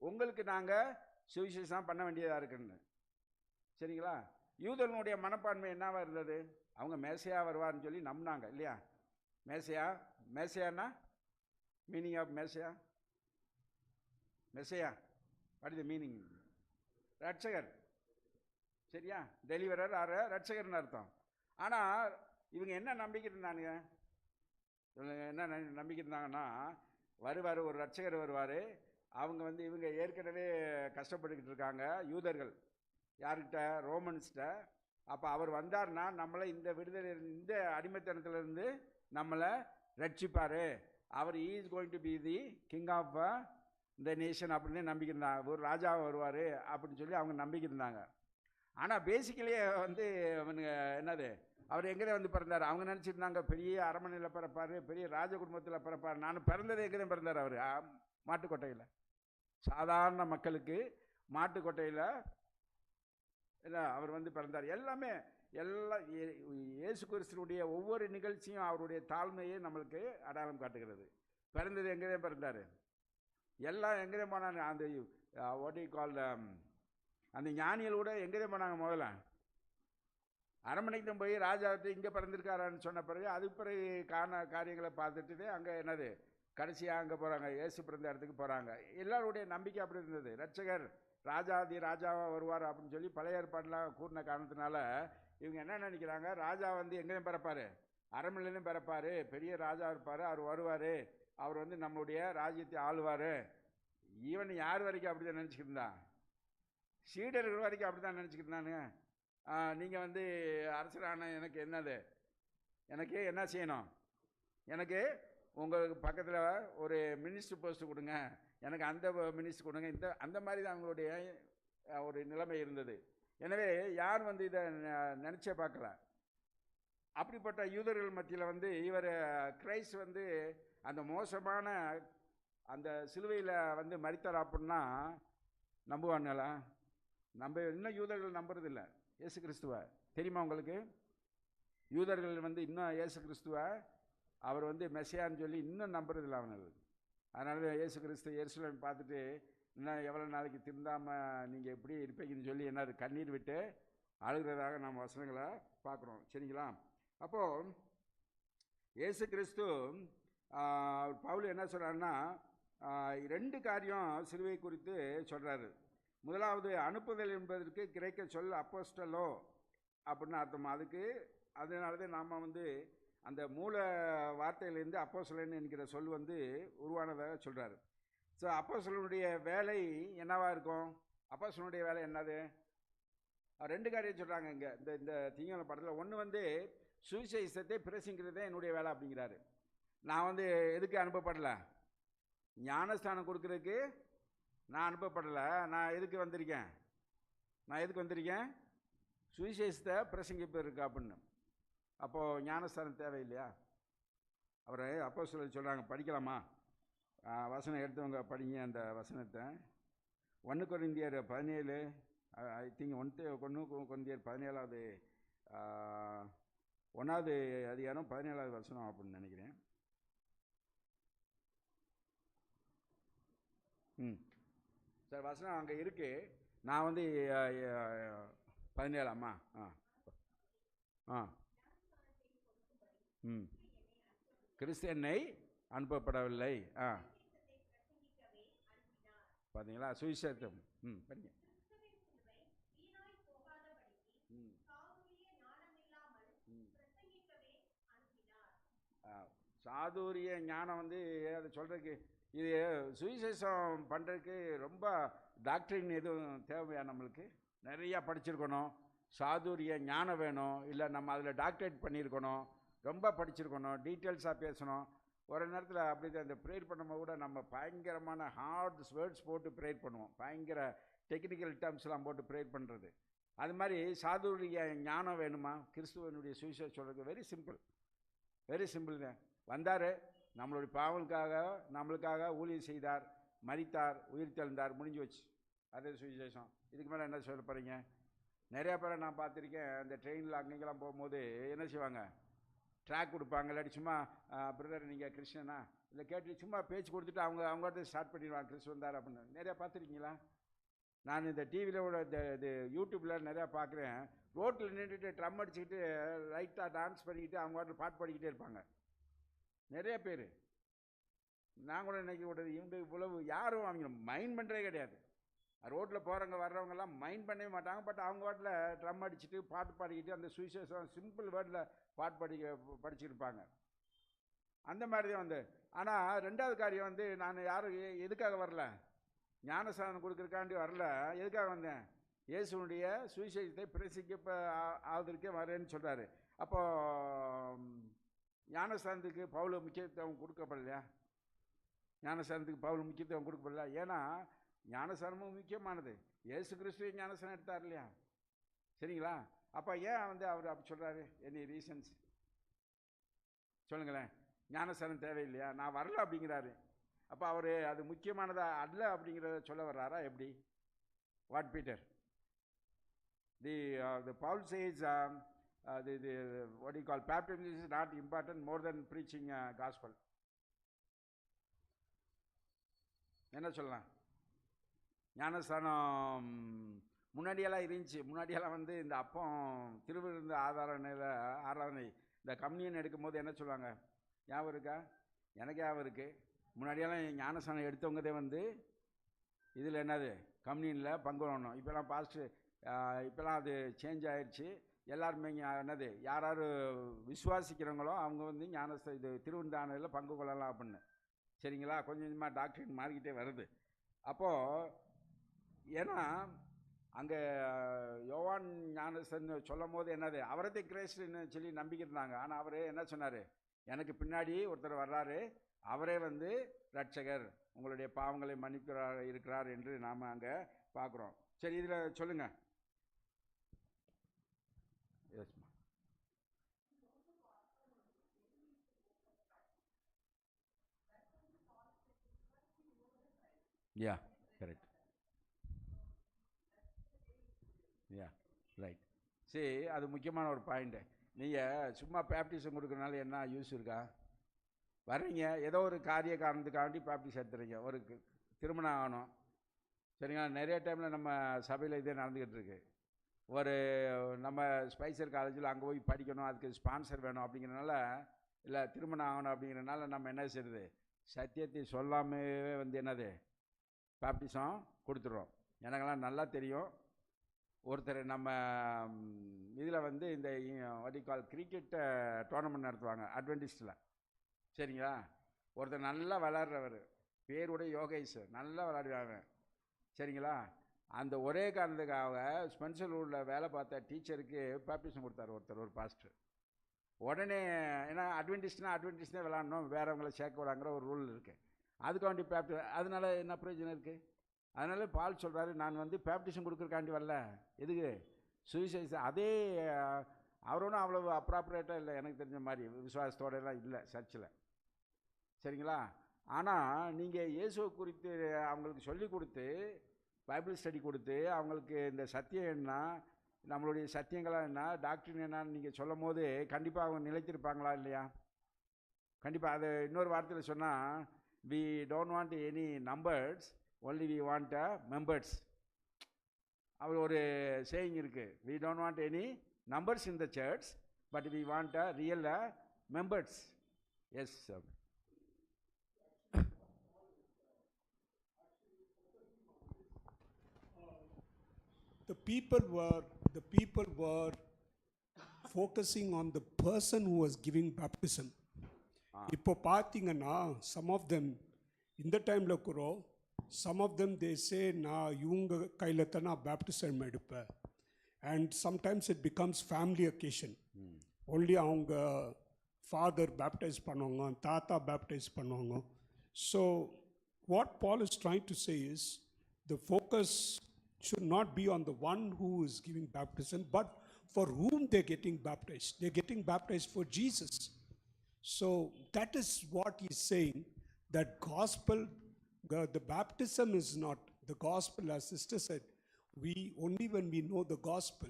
உங்களுக்கு நாங்கள் சுவிசேஷம் பண்ண வேண்டியதாக இருக்குன்னு. சரிங்களா? யூதர்களுடைய மனப்பான்மை என்னவா இருந்தது? அவங்க மேசையா வருவார்னு சொல்லி நம்பினாங்க இல்லையா? மேசையானா meaning of Messiah what is the meaning? ரட்சகர். சரியா? டெலிவரர் ஆற ரட்சகர்னு அர்த்தம். ஆனால் இவங்க என்ன நம்பிக்கை இருந்தானுங்க? என்ன நம்பிக்கை இருந்தாங்கன்னா, வருவார், ஒரு ரட்சகர் வருவார். அவங்க வந்து இவங்க ஏற்கனவே கஷ்டப்பட்டுக்கிட்டு இருக்காங்க யூதர்கள். யார்கிட்ட? ரோமன்ஸ்கிட்ட. அப்போ அவர் வந்தார்னா நம்மளை இந்த விடுதலை, இந்த அடிமைத்தனத்திலிருந்து நம்மளை ரட்சிப்பார். அவர் is going to be the king of the nation அப்படின்னு நம்பிக்கை இருந்தாங்க. ஒரு ராஜாவை வருவார் அப்படின்னு சொல்லி அவங்க நம்பிக்கை இருந்தாங்க. ஆனால் பேசிக்கலியே வந்து அவனுங்க என்னது, அவர் எங்கே வந்து பிறந்தார்? அவங்க நினச்சிருந்தாங்க பெரிய அரண்மனையில் பிறப்பார், பெரிய ராஜ குடும்பத்தில் பிறப்பார். நான் பிறந்தது எங்கே தான் பிறந்தார்? அவர் மாட்டுக்கொட்டையில். சாதாரண மக்களுக்கு மாட்டுக்கொட்டையில் இல்லை அவர் வந்து பிறந்தார். எல்லாமே எல்லாம் இயேசு கிறிஸ்துவுடைய ஒவ்வொரு நிகழ்ச்சியும் அவருடைய தாழ்மையை நம்மளுக்கு அடையாளம் காட்டுகிறது. பிறந்தது எங்கே தான் பிறந்தார்? எல்லாம் எங்கே தான் போனாங்க? அந்த வாட் யூ கால் அந்த ஞானிகளோட எங்கே தான் போனாங்க? முதல்ல அரண்மனைக்கு தான் போய் ராஜாவிட்டு இங்கே பிறந்திருக்காரான்னு சொன்ன பிறகு அதுக்கு பிறகு காரியங்களை பார்த்துட்டு அங்கே என்னது கடைசியாக அங்கே போகிறாங்க, இயேசு பிறந்த இடத்துக்கு போகிறாங்க. எல்லாருடைய நம்பிக்கை அப்படி இருந்தது. ரட்சகர் ராஜாதி ராஜாவாக வருவார் அப்படின்னு சொல்லி பழைய ஏற்பாடெலாம் கூறின காரணத்தினால இவங்க என்ன நினைக்கிறாங்க, ராஜா வந்து எங்கேயும் பிறப்பார், அரண்மனையிலும் பிறப்பார், பெரிய ராஜா இருப்பார், அவர் வருவார், அவர் வந்து நம்மளுடைய ராஜ்யத்தை ஆளுவார். ஈவன் யார் வரைக்கும் அப்படி தான் நினச்சிக்கிட்டு இருந்தான்? சீடர்கள் வரைக்கும் அப்படி தான் நினச்சிக்கிட்டு இருந்தானுங்க. நீங்கள் வந்து அரசரான எனக்கு என்னது, எனக்கு என்ன செய்யணும்? எனக்கு உங்களுக்கு பக்கத்தில் ஒரு மினிஸ்டர் போஸ்ட்டு கொடுங்க, எனக்கு அந்த மினிஸ்டர் கொடுங்க, அந்த மாதிரி தான் அவங்களுடைய ஒரு நிலைமை இருந்தது. எனவே யார் வந்து இதை நினச்சே பார்க்கல. அப்படிப்பட்ட யூதர்கள் மத்தியில் வந்து இவர் கிரைஸ்ட் வந்து அந்த மோசமான அந்த சிலுவையில் வந்து மரித்தார் அப்படின்னா நம்புவானுங்களா? இன்னும் யூதர்கள் நம்புறதில்லை இயேசு கிறிஸ்துவை. தெரியுமா உங்களுக்கு? யூதர்கள் வந்து இன்னும் இயேசு கிறிஸ்துவை அவர் வந்து மெசியான்னு சொல்லி இன்னும் நம்புறதில்லை அவனுக்கு. அதனால இயேசு கிறிஸ்து எருசலேம் பார்த்துட்டு இன்னும் எவ்வளோ நாளைக்கு திருந்தாமல் நீங்கள் எப்படி இருப்பீங்கன்னு சொல்லி என்ன கண்ணீர் விட்டு அழுகிறதாக நாம் வசனங்களை பார்க்குறோம். சரிங்களா? அப்போது இயேசு கிறிஸ்து பவுல் என்ன சொல்கிறாருன்னா, 2 காரியம் சிலுவை குறித்து சொல்கிறாரு. முதலாவது, அனுப்புதல் என்பதற்கு கிரேக்க சொல் அப்போஸ்டலோ அப்படின்னு அர்த்தம். அதனால தான் நாம் வந்து அந்த மூல வார்த்தையிலேருந்து அப்போஸ்தலன் என்கிற சொல் வந்து உருவானதாக சொல்கிறாரு. ஸோ அப்போஸ்தலனுடைய வேலை என்னவாக இருக்கும்? அப்போஸ்தலனுடைய வேலை என்னது? 2 காரியம் சொல்கிறாங்க இங்கே இந்த தீங்கான படத்தில். ஒன்று வந்து சுவிசேஷத்தை பிரசங்கிக்கிறதே என்னுடைய வேலை அப்படிங்கிறாரு. நான் வந்து எதுக்கு அனுப்பப்படலை? ஞானஸ்தானம் கொடுக்கறதுக்கு நான் அனுப்பப்படலை. நான் எதுக்கு வந்திருக்கேன்? சுவிசேஷத்தை பிரசங்கிப்பதற்கு அப்படின்னு. அப்போது ஞானஸ்தானம் தேவையில்லையா? அவர் அப்போஸ்தலர் சொல்கிறாங்க, படிக்கலாமா? வசனம் எடுத்தவங்க படிங்க அந்த வசனத்தை. 1 கொரிந்தியர் 17, ஐ திங்க் 1 கொரிந்தியர் 17வது 1வது அதிகாரம் 17வது வசனம் அப்படின்னு நினைக்கிறேன். சார் வசனம் அங்கே இருக்குது. நான் வந்து 17ஆம்மா கிறிஸ்து என்னை அனுப்பப்படவில்லை. பார்த்தீங்களா? சுவிசேஷம் படிங்க. சாதுரிய ஞானம் வந்து அதை சொல்கிறதுக்கு, இது சுவிசேஷம் பண்ணுறதுக்கு ரொம்ப டாக்டரின் எதுவும் தேவையா? நம்மளுக்கு நிறையா படிச்சிருக்கணும், சாதுரிய ஞானம் வேணும், இல்லை நம்ம அதில் டாக்டரேட் பண்ணியிருக்கணும், ரொம்ப படிச்சிருக்கணும், டீட்டெயில்ஸாக பேசணும். ஒரு நேரத்தில் அப்படி தான் இந்த ப்ரேயர் பண்ணும்போது கூட நம்ம பயங்கரமான ஹார்ட் வேர்ட்ஸ் போட்டு ப்ரேயர் பண்ணுவோம், பயங்கர டெக்னிக்கல் டேர்ம்ஸ்லாம் போட்டு ப்ரேயர் பண்ணுறது. அது மாதிரி சாதுரிய ஞானம் வேணுமா? கிறிஸ்துவனுடைய சுவிசேஷம் சொல்கிறதுக்கு வெரி சிம்பிள் தான். வந்தார், நம்மளுடைய பாவங்களுக்காக நம்மளுக்காக ஊழியம் செய்தார், மரித்தார், உயிர் தெழுந்தார், முடிஞ்சு வச்சு. அதே சுவிசேஷம். இதுக்கு மேலே என்ன சொல்ல போகிறீங்க? நிறையா பேரை நான் பார்த்துருக்கேன். அந்த ட்ரெயினில் அங்கெங்கெல்லாம் போகும்போது என்ன செய்வாங்க, ட்ராக் கொடுப்பாங்க. இல்லாட்டி சும்மா பிரதர் நீங்கள் கிறிஸ்டியனா இல்லை கேட்டு சும்மா பேச்சு கொடுத்துட்டு அவங்கள்ட்ட ஸ்டார்ட் பண்ணிடுவாங்க கிறிஸ்து வந்தார் அப்படின்னு. நிறையா பார்த்துருக்கீங்களா? நான் இந்த டிவியில் இது யூடியூப்பில் நிறையா பார்க்குறேன். ரோட்டில் நின்றுட்டு ட்ரம் அடிச்சுக்கிட்டு லைட்டாக டான்ஸ் பண்ணிக்கிட்டு அவங்க பாட்டு பாட்டு பாடிக்கிட்டே இருப்பாங்க நிறைய பேர். நான் கூட நினைக்க கூடாது, இவங்க இவ்வளவு யாரும் அவங்க மைண்ட் பண்ணுறதே கிடையாது. ரோட்டில் போகிறவங்க வர்றவங்கெல்லாம் மைண்ட் பண்ணவே மாட்டாங்க. பட் அவங்க பாட்டில் ட்ரம் அடிச்சுட்டு பாட்டு பாடிக்கிட்டு அந்த சுவிசேஷம் சிம்பிள் வேர்டில் பாட்டு படிச்சுருப்பாங்க. அந்த மாதிரி தான் வந்து. ஆனால் ரெண்டாவது காரியம் வந்து, நான் யாரும் எதுக்காக வரல, ஞானஸ்நானம் கொடுக்குறக்காண்டி வரல. எதுக்காக வந்தேன்? இயேசுனுடைய சுவிசேஷத்தை பிரசிக்க ஆவதற்கே வரேன்னு சொல்கிறாரு. அப்போ ஞானஸ்தானத்துக்கு பவுல் முக்கியத்துவம் கொடுக்கப்படலையா? ஞானஸ்தானத்துக்கு பவுல் முக்கியத்துவம் கொடுக்கப்படல. ஏன்னா ஞானஸ்தானமும் முக்கியமானது. இயேசு கிறிஸ்துவை ஞானஸ்தானம் எடுத்தார் இல்லையா? சரிங்களா? அப்போ ஏன் வந்து அவர் அப்படி சொல்கிறாரு? எனி ரீசன்ஸ் சொல்லுங்களேன். ஞானஸ்தானம் தேவையில்லையா? நான் வரல அப்படிங்கிறாரு. அப்போ அவர் அது முக்கியமானதா அல்ல அப்படிங்கிறத சொல்ல வர்றாரா எப்படி? What Peter? The Paul says what do you call, baptism is not important more than preaching gospel. என்ன சொல்லலாம்? ஞானஸ்தானம் முன்னாடியெல்லாம் இருந்துச்சு. முன்னாடியெல்லாம் வந்து இந்த அப்பம் திருவிருந்த ஆராதனை இந்த கம்யூனியன் எடுக்கும்போது என்ன சொல்லுவாங்க? ஞாபகம் இருக்கா? எனக்கு ஞாபகம் இருக்குது. முன்னாடியெல்லாம் ஞானஸ்தானம் எடுத்தவங்கதே வந்து இதில் என்னது கம்யூனியனில் பங்கு வரணும். இப்போலாம் பாஸ்ட்டு இப்போலாம் அது சேஞ்ச் ஆயிடுச்சு. எல்லாருமே என்னது யார் யார் விசுவாசிக்கிறவங்களோ அவங்க வந்து இது திருவிருந்தானதில் பங்கு கொள்ளலாம் அப்படின்னு. சரிங்களா? கொஞ்சம் கொஞ்சமாக டாக்டரின் மாறிக்கிட்டே வருது. அப்போது ஏன்னா அங்கே யோவான் ஞானஸ்தன் சொல்லும் போது என்னது அவரத்தை கிரேஸ்ட்னு சொல்லி நம்பிக்கிருந்தாங்க. ஆனால் அவர் என்ன சொன்னார்? எனக்கு பின்னாடி ஒருத்தர் வர்றாரு, அவரே வந்து ரட்சகர், உங்களுடைய பாவங்களை மன்னிக்கிறார் இருக்கிறார் என்று நாம் அங்கே பார்க்குறோம். சரி, இதில் சொல்லுங்கள். எஸ்மா. யா, கரெக்ட். யா, ரைட். சரி, அது முக்கியமான ஒரு பாயிண்ட்டு. நீங்கள் சும்மா பேப்டிசம் கொடுக்குறதுனால என்ன யூஸ் இருக்கா? வர்றீங்க, ஏதோ ஒரு காரிய காரணத்துக்காண்டி பேப்டிஸ் எடுத்துறீங்க. ஒரு திருமணம் ஆகணும், சரிங்களா? நிறைய டைமில் நம்ம சபையில் இதே நடந்துக்கிட்டு இருக்கு. ஒரு நம்ம ஸ்பைசர் காலேஜில் அங்கே போய் படிக்கணும், அதுக்கு ஸ்பான்சர் வேணும் அப்படிங்கிறனால, இல்லை திருமணம் ஆகணும் அப்படிங்கிறனால நம்ம என்ன செய்யுது, சத்தியத்தை சொல்லாமே வந்து என்னது பேப்டிசம் கொடுத்துட்றோம். எனக்கெல்லாம் நல்லா தெரியும். ஒருத்தர் நம்ம இதில் வந்து இந்த வடிகால் கிரிக்கெட் டோர்னமெண்ட் நடத்துவாங்க அட்வென்டிஸ்டில். சரிங்களா? ஒருத்தர் நல்லா விளாட்றவர், பேருடைய யோகேஷ், நல்லா விளையாடுவாங்க. சரிங்களா? அந்த ஒரே காரணத்துக்காக ஸ்பென்சர் ஊரில் வேலை பார்த்த டீச்சருக்கு பேப்டிசம் கொடுத்தார் ஒருத்தர், ஒரு பாஸ்டர். உடனே ஏன்னா அட்வென்டிஸ்ட்னே விளாடணும், வேறவங்களை சேர்க்க விடாங்கிற ஒரு ரூல் இருக்குது. அதுக்காண்டி அதனால என்ன பிரயோஜனம் இருக்குது? அதனால பால் சொல்கிறாரு, நான் வந்து பேப்டிசம் கொடுக்குறக்காண்டி வரல. எதுக்கு? சுவிசேஷம். அதே அவரோடும் அவ்வளவு அப்ராப்ரேட்டாக இல்லை எனக்கு தெரிஞ்ச மாதிரி, விசுவாசத்தோடலாம் இல்லை சர்ச்சில். சரிங்களா? ஆனால் நீங்கள் இயேசுவை குறித்து அவங்களுக்கு சொல்லி கொடுத்து, பைபிள் ஸ்டடி கொடுத்து, அவங்களுக்கு இந்த சத்தியம் என்ன, நம்மளுடைய சத்தியங்களாக என்ன, டாக்டரின் என்னன்னு நீங்கள் சொல்லும் போது கண்டிப்பாக அவங்க நிலைத்திருப்பாங்களா இல்லையா? கண்டிப்பாக. அது இன்னொரு வார்த்தையில் சொன்னால், we don't want any numbers, only we want members. அவர் ஒரு சேயிங் இருக்குது, we don't want any numbers in the church, but we want real members. Yes sir. The people were focusing on the person who was giving baptism. இப்போ பார்த்தீங்கன்னா some of them இந்த டைமில் கூட some of them they say நான் இவங்க கையில் தான் நான் பேப்டிசம் எடுப்பேன். and sometimes it becomes family occasion. only அவங்க ஃபாதர் பேப்டைஸ் பண்ணுவாங்க, தாத்தா பேப்டைஸ் பண்ணுவாங்க. so what Paul is trying to say is the focus should not be on the one who is giving baptism, but for whom they're getting baptized. They're getting baptized for Jesus. So that is what he's saying, that gospel The baptism is not the gospel, as sister said. We only when we know the gospel,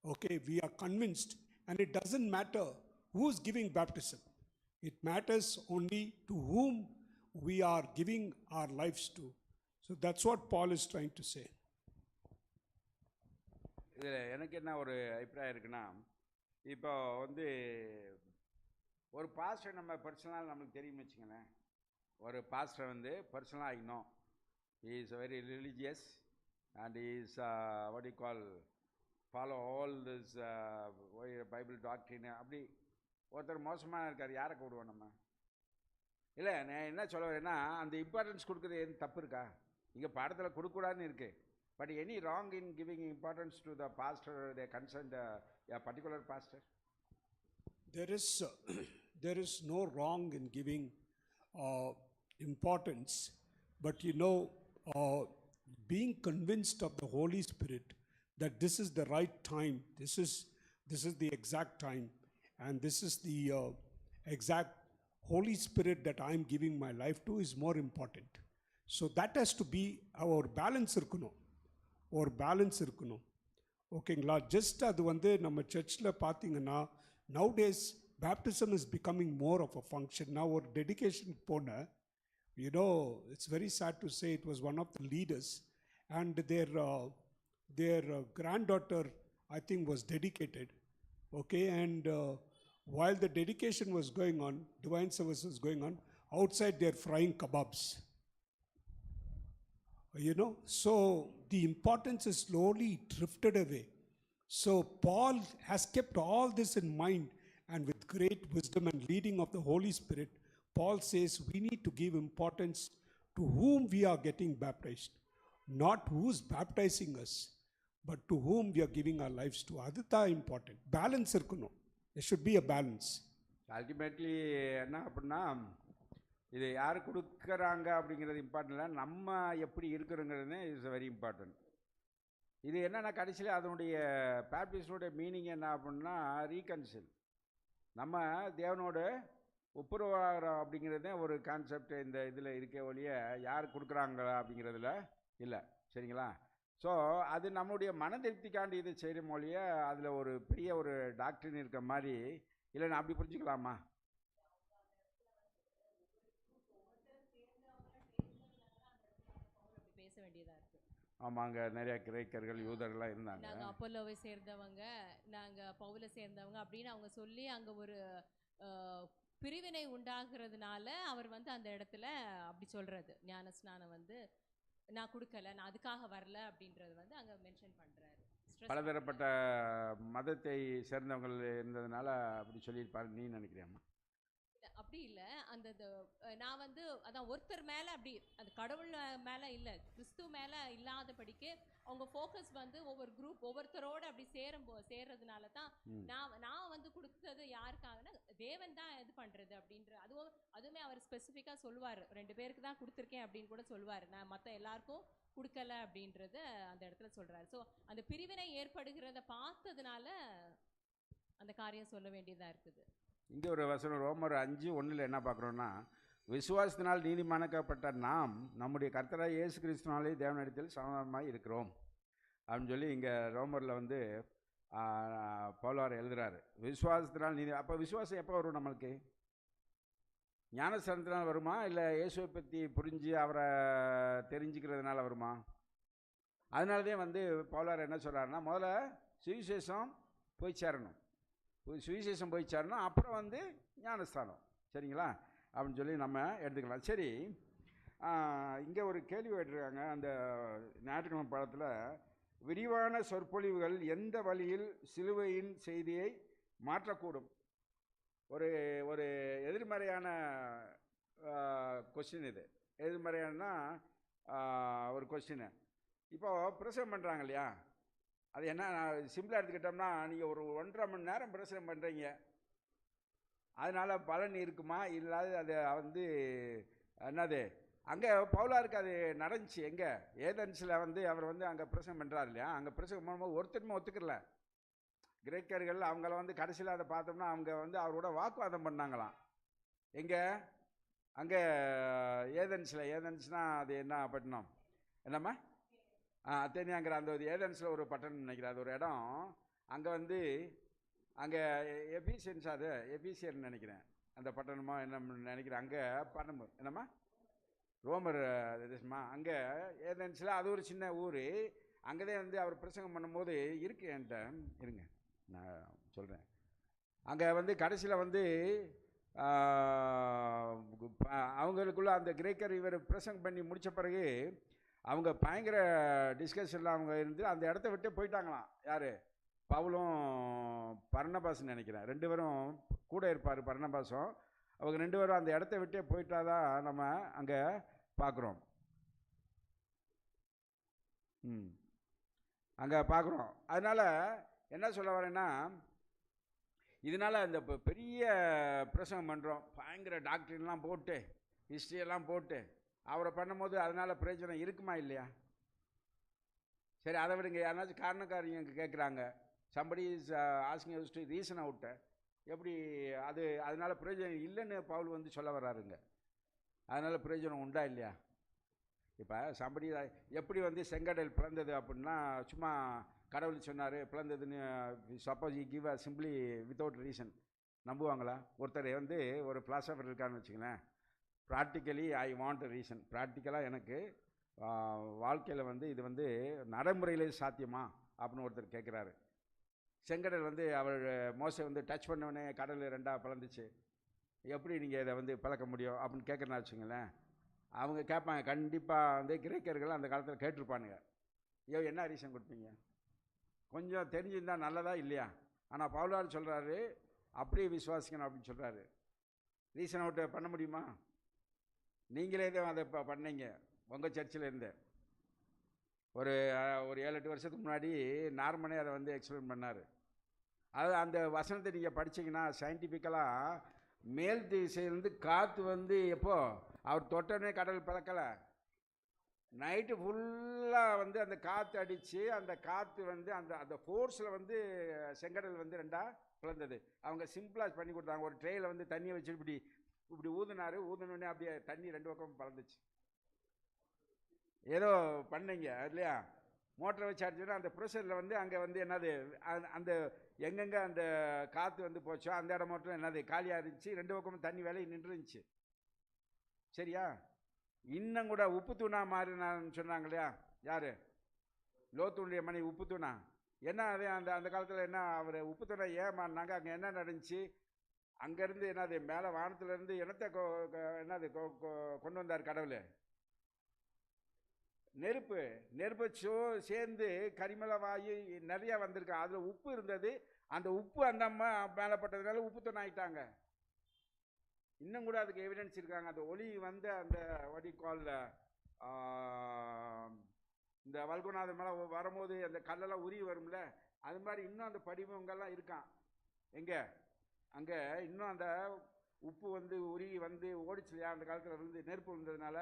okay, we are convinced, and it doesn't matter who's giving baptism. It matters only to whom we are giving our lives to. So that's what Paul is trying to say. இதில் எனக்கு என்ன ஒரு அபிப்பிராயம் இருக்குன்னா, இப்போ வந்து ஒரு பாஸ்டர் நம்ம பர்சனலாக நம்மளுக்கு தெரியும்னு வச்சுங்களேன். ஒரு பாஸ்டர் வந்து பர்சனலாக ஆகினோம். He is very religious and he is what do you call, follow all this Bible doctrine. அப்படி ஒருத்தர் மோசமாக இருக்கார், யாரை கூடுவோம் நம்ம? இல்லை, நான் என்ன சொல்ல வரேன்னா, அந்த இம்பார்ட்டன்ஸ் கொடுக்குறது எதுவும் தப்பு இருக்கா? இங்கே பாடத்தில் கொடுக்கூடாதுன்னு இருக்குது. But any wrong in giving importance to the pastor the concerned particular pastor? There is no wrong in giving importance, but being convinced of the Holy Spirit that this is the right time, this is the exact time, and this is the exact Holy Spirit that I am giving my life to is more important. So that has to be our balance இருக்கணும், ஒரு பேலன்ஸ் இருக்கணும். ஓகேங்களா? ஜஸ்ட் அது வந்து நம்ம சர்ச்சில் பார்த்தீங்கன்னா nowadays baptism is becoming more of a function. நான் ஒரு டெடிகேஷனுக்கு போனேன். It's very sad to say it was one of the leaders, and their granddaughter, I think, was dedicated. Okay, and while the dedication was going on, divine service was going on, outside they're frying kebabs. So the importance is slowly drifted away. So Paul has kept all this in mind, and with great wisdom and leading of the Holy Spirit, Paul says we need to give importance to whom we are getting baptized, not who's baptizing us, but to whom we are giving our lives to. That's important. Balance இருக்கணும். There should be a balance. Ultimately என்ன அப்படின்னா, இது யார் கொடுக்குறாங்க அப்படிங்கிறது இம்பார்ட்டன்ட் இல்லை, நம்ம எப்படி இருக்கிறோங்கிறது இஸ் வெரி இம்பார்ட்டன்ட். இது என்னென்னா கடைசியில் அதனுடைய பேப்டிஸ்டோடைய மீனிங் என்ன அப்படின்னா ரீகன்சில், நம்ம தேவனோடு ஒப்புரவாகிறோம் அப்படிங்கிறதே ஒரு கான்செப்ட் இந்த இதில் இருக்க ஒழிய யார் கொடுக்குறாங்களா அப்படிங்கிறதுல இல்லை. சரிங்களா? ஸோ அது நம்முடைய மன திருப்திக்காண்டி இதை செய்கிற மொழிய அதில் ஒரு பெரிய ஒரு டாக்டரின் இருக்க மாதிரி இல்லை, நான் அப்படி புரிஞ்சுக்கலாமா? ஆமாங்க, நிறைய கிரேக்கர்கள் யூதர்கள்லாம் இருந்தாங்க. நாங்கள் அப்போலோவை சேர்ந்தவங்க, நாங்கள் பவுலை சேர்ந்தவங்க அப்படின்னு அவங்க சொல்லி அங்கே ஒரு பிரிவினை உண்டாகிறதுனால அவர் வந்து அந்த இடத்துல அப்படி சொல்கிறது, ஞானஸ்நானம் வந்து நான் கொடுக்கல, நான் அதுக்காக வரல அப்படின்றது வந்து அங்கே மென்ஷன் பண்ணுறாரு. பலதரப்பட்ட மதத்தை சேர்ந்தவங்க இருந்ததுனால அப்படி சொல்லியிருப்பாரு நீ நினைக்கிறியாம்மா? அப்படி இல்லை, அந்த நான் வந்து அதான் ஒருத்தர் மேலே அப்படி அந்த கடவுள் மேலே இல்லை, கிறிஸ்து மேலே இல்லாதபடிக்கு அவங்க ஃபோக்கஸ் வந்து ஒவ்வொரு குரூப் ஒவ்வொருத்தரோடு அப்படி சேர்றதுனால தான் நான் வந்து கொடுத்தது யாருக்காகனா தேவன் தான் இது பண்ணுறது அப்படின்ற அதுவுமே அவர் ஸ்பெசிஃபிக்காக சொல்லுவார். 2 பேருக்கு தான் கொடுத்துருக்கேன் அப்படின்னு கூட சொல்லுவார், நான் மற்ற எல்லாருக்கும் கொடுக்கல அப்படின்றத அந்த இடத்துல சொல்கிறாரு. ஸோ அந்த பிரிவினை ஏற்படுகிறத பார்த்ததுனால அந்த காரியம் சொல்ல வேண்டியதாக இருக்குது. இங்கே ஒரு வசனம் ரோமர் 5:1 என்ன பார்க்குறோன்னா, விசுவாசத்தினால் நீதிமானாக்கப்பட்ட நாம் நம்முடைய கர்த்தராகிய இயேசு கிறிஸ்துவினாலே தேவனிடத்தில் சமாதானமாய் இருக்கிறோம் அப்படின்னு சொல்லி இங்கே ரோமரில் வந்து பவுலார் எழுதுகிறாரு. விசுவாசத்தினால் நீதி. அப்போ விசுவாசம் எப்போ வரும் நம்மளுக்கு? ஞானஸ்நானத்தினால் வருமா, இல்லை இயேசுவை பற்றி புரிஞ்சு அவரை தெரிஞ்சுக்கிறதுனால வருமா? அதனாலதான் வந்து பவுலார் என்ன சொல்கிறாருன்னா, முதல்ல சுவிசேஷம் போய் சேரணும், சுவிசேஷம் போய் சேரணும், அப்புறம் வந்து ஞானஸ்தானம். சரிங்களா? அப்படின்னு சொல்லி நம்ம எடுத்துக்கலாம். சரி, இங்கே ஒரு கேள்வி கேட்டிருக்காங்க அந்த ஞாயிற்றுக்கிழமை பாடத்தில், விரிவான சொற்பொழிவுகள் எந்த வழியில் சிலுவையின் செய்தியை மாற்றக்கூடும்? ஒரு ஒரு எதிர்மறையான கொஸ்டின் இது. எதிர்மறையானா ஒரு கொஸ்டின். இப்போது பிரசவம் பண்ணுறாங்க இல்லையா, அது என்ன சிம்பிளாக எடுத்துக்கிட்டோம்னா, நீங்கள் ஒரு 1.5 மணி நேரம் பிரசவம் பண்ணுறீங்க, அதனால் பலன் இருக்குமா இல்லாது? அது வந்து என்னது, அங்கே பவுலாருக்கு அது நடந்துச்சு. எங்கே ஏதென்ஸில் வந்து அவர் வந்து அங்கே பிரசவம் பண்ணுறாரு இல்லையா, அங்கே பிரசவம் பண்ணும்போது ஒருத்தருமே ஒத்துக்கல. கிரேக்கர்கள் அவங்கள வந்து கடைசியில் அதை பார்த்தோம்னா அவங்க வந்து அவரோட வாக்குவாதம் பண்ணாங்களாம். எங்கே அங்கே ஏதென்ஸ்னால் அது என்ன பட்டணம் என்னம்மா? அத்தேனியாங்கிற அந்த ஒரு ஏதென்ஸில் ஒரு பட்டணம் நினைக்கிறேன், அது ஒரு இடம். அங்கே வந்து அங்கே எபிசியன்ஸ், அது எபிசியன் நினைக்கிறேன் அந்த பட்டணமா என்ன நினைக்கிறேன். அங்கே பட்டணம் என்னம்மா? ரோமர் தேசமா? அங்கே ஏதென்ஸில் அது ஒரு சின்ன ஊர். அங்கே வந்து அவர் பிரசங்கம் பண்ணும்போது இருக்கு என்கிட்ட, இருங்க நான் சொல்கிறேன். அங்கே வந்து கடைசியில் வந்து அவங்களுக்குள்ள அந்த கிரேக்கர் இவர் பிரசங்கம் பண்ணி முடித்த பிறகு அவங்க பயங்கர டிஸ்கஷனில் அவங்க இருந்து அந்த இடத்த விட்டு போயிட்டாங்களாம். யார்? பவுலும் பர்னபாஸ்ன்னு நினைக்கிறேன், 2 பேரும் கூட இருப்பார் பர்னபாஸும். அவங்க 2 பேரும் அந்த இடத்த விட்டே போயிட்டாதான் நம்ம அங்கே பார்க்குறோம். அங்கே பார்க்குறோம். அதனால் என்ன சொல்ல வரேன்னா, இதனால் இந்த பெரிய பிரசங்கம் பண்ணுறோம், பயங்கர டாக்டர்லாம் போட்டு ஹிஸ்ட்ரியெல்லாம் போட்டு அவரை பண்ணும்போது அதனால் பிரயோஜனம் இருக்குமா இல்லையா? சரி, அதை விடுங்க. யாராச்சும் காரணக்காரங்க கேட்குறாங்க, somebody is asking use to reason out, எப்படி அது அதனால் பிரயோஜனம் இல்லைன்னு பவுல் வந்து சொல்ல வர்றாருங்க. அதனால் பிரயோஜனம் உண்டா இல்லையா? இப்போ சம்படி எப்படி வந்து செங்கடல் பிளந்தது அப்படின்னா சும்மா கடவுள் சொன்னார் பிளந்ததுன்னு, suppose you give a simply without reason, நம்புவாங்களா? ஒருத்தர் வந்து ஒரு பிலாசபர் இருக்கான்னு வச்சுங்களேன், practically I want a reason, ப்ராக்டிக்கலாக எனக்கு வாழ்க்கையில் வந்து இது வந்து நடைமுறையிலே சாத்தியமா அப்படின்னு ஒருத்தர் கேட்குறாரு. செங்கடல் வந்து அவர் மோசை வந்து டச் பண்ணவனே கடல் 2ஆக பிளந்துச்சு, எப்படி நீங்கள் இதை வந்து பழக்க முடியும் அப்படின்னு கேட்குறேன்னு வச்சுங்களேன். அவங்க கேட்பாங்க, கண்டிப்பாக வந்து கிரேக்கர்கள் அந்த காலத்தில் கேட்டிருப்பானுங்க, ஐயோ என்ன ரீசன் கொடுப்பீங்க, கொஞ்சம் தெரிஞ்சிருந்தால் நல்லதா இல்லையா? ஆனால் பவுலார் சொல்கிறாரு அப்படியே விசுவாசிக்கணும் அப்படின்னு சொல்கிறாரு. ரீசன் அவுட் பண்ண முடியுமா? நீங்களே தான் அதை இப்போ பண்ணீங்க உங்கள் சர்ச்சில் இருந்து. ஒரு 7-8 வருஷத்துக்கு முன்னாடி நார்மனே அதை வந்து எக்ஸ்பிளைன் பண்ணார். அது அந்த வசனத்தை நீங்கள் படித்தீங்கன்னா சயின்டிஃபிக்கலாக மேல் திசையிலேருந்து காற்று வந்து எப்போ அவர் தொட்டனே கடல் பிறக்கலை, நைட்டு ஃபுல்லாக வந்து அந்த காற்று அடித்து அந்த காற்று வந்து அந்த அந்த ஃபோர்ஸில் வந்து செங்கடல் வந்து 2ஆக பிளந்தது. அவங்க சிம்பிளாக பண்ணி கொடுத்தாங்க. ஒரு ட்ரேயில் வந்து தண்ணியை வச்சுட்டு இப்படி ஊதுனோடனே அப்படியே தண்ணி 2 பக்கமும் பறந்துச்சு. ஏதோ பண்ணீங்க இல்லையா? மோட்டரை வச்சு அடிச்சோன்னா அந்த ப்ரெஷரில் வந்து அங்கே வந்து என்னது அந்த எங்கெங்கே அந்த காற்று வந்து போச்சோ அந்த இடம் மட்டும் என்னது காலியாக இருந்துச்சு, 2 பக்கமும் தண்ணி விலையை நின்றுச்சு. சரியா? இன்னும் கூட உப்பு தூணா மாறினான்னு சொன்னாங்க இல்லையா? யார்? லோத்துடைய மணி உப்பு தூணா. என்ன அது அந்த அந்த காலத்தில் என்ன அவர் உப்பு தூணை ஏன் மாறினாங்க? அங்கே என்ன நடந்துச்சு? அங்கேருந்து என்னது மேலே வானத்துலேருந்து என்னத்தை என்னது கொண்டு வந்தார் கடவுள்? நெருப்பு சேர்ந்து கரிமல வாயு நிறையா வந்திருக்கு, அதில் உப்பு இருந்தது. அந்த உப்பு அந்த அம்மா மேலே பட்டதுனால உப்பு தூண் ஆகிட்டாங்க. இன்னும் கூட அதுக்கு எவிடன்ஸ் இருக்காங்க. அந்த ஒளி வந்து அந்த வடிகாலில் இந்த வல்குநாத மேலே வரும்போது அந்த கல்லெல்லாம் உருகி வரும்ல, அது மாதிரி இன்னும் அந்த படிவங்கள்லாம் இருக்கான். எங்கே? அங்கே இன்னும் அந்த உப்பு வந்து உருகி வந்து ஓடிச்சு இல்லையா? அந்த காலத்தில் வந்து நெருப்பு இருந்ததுனால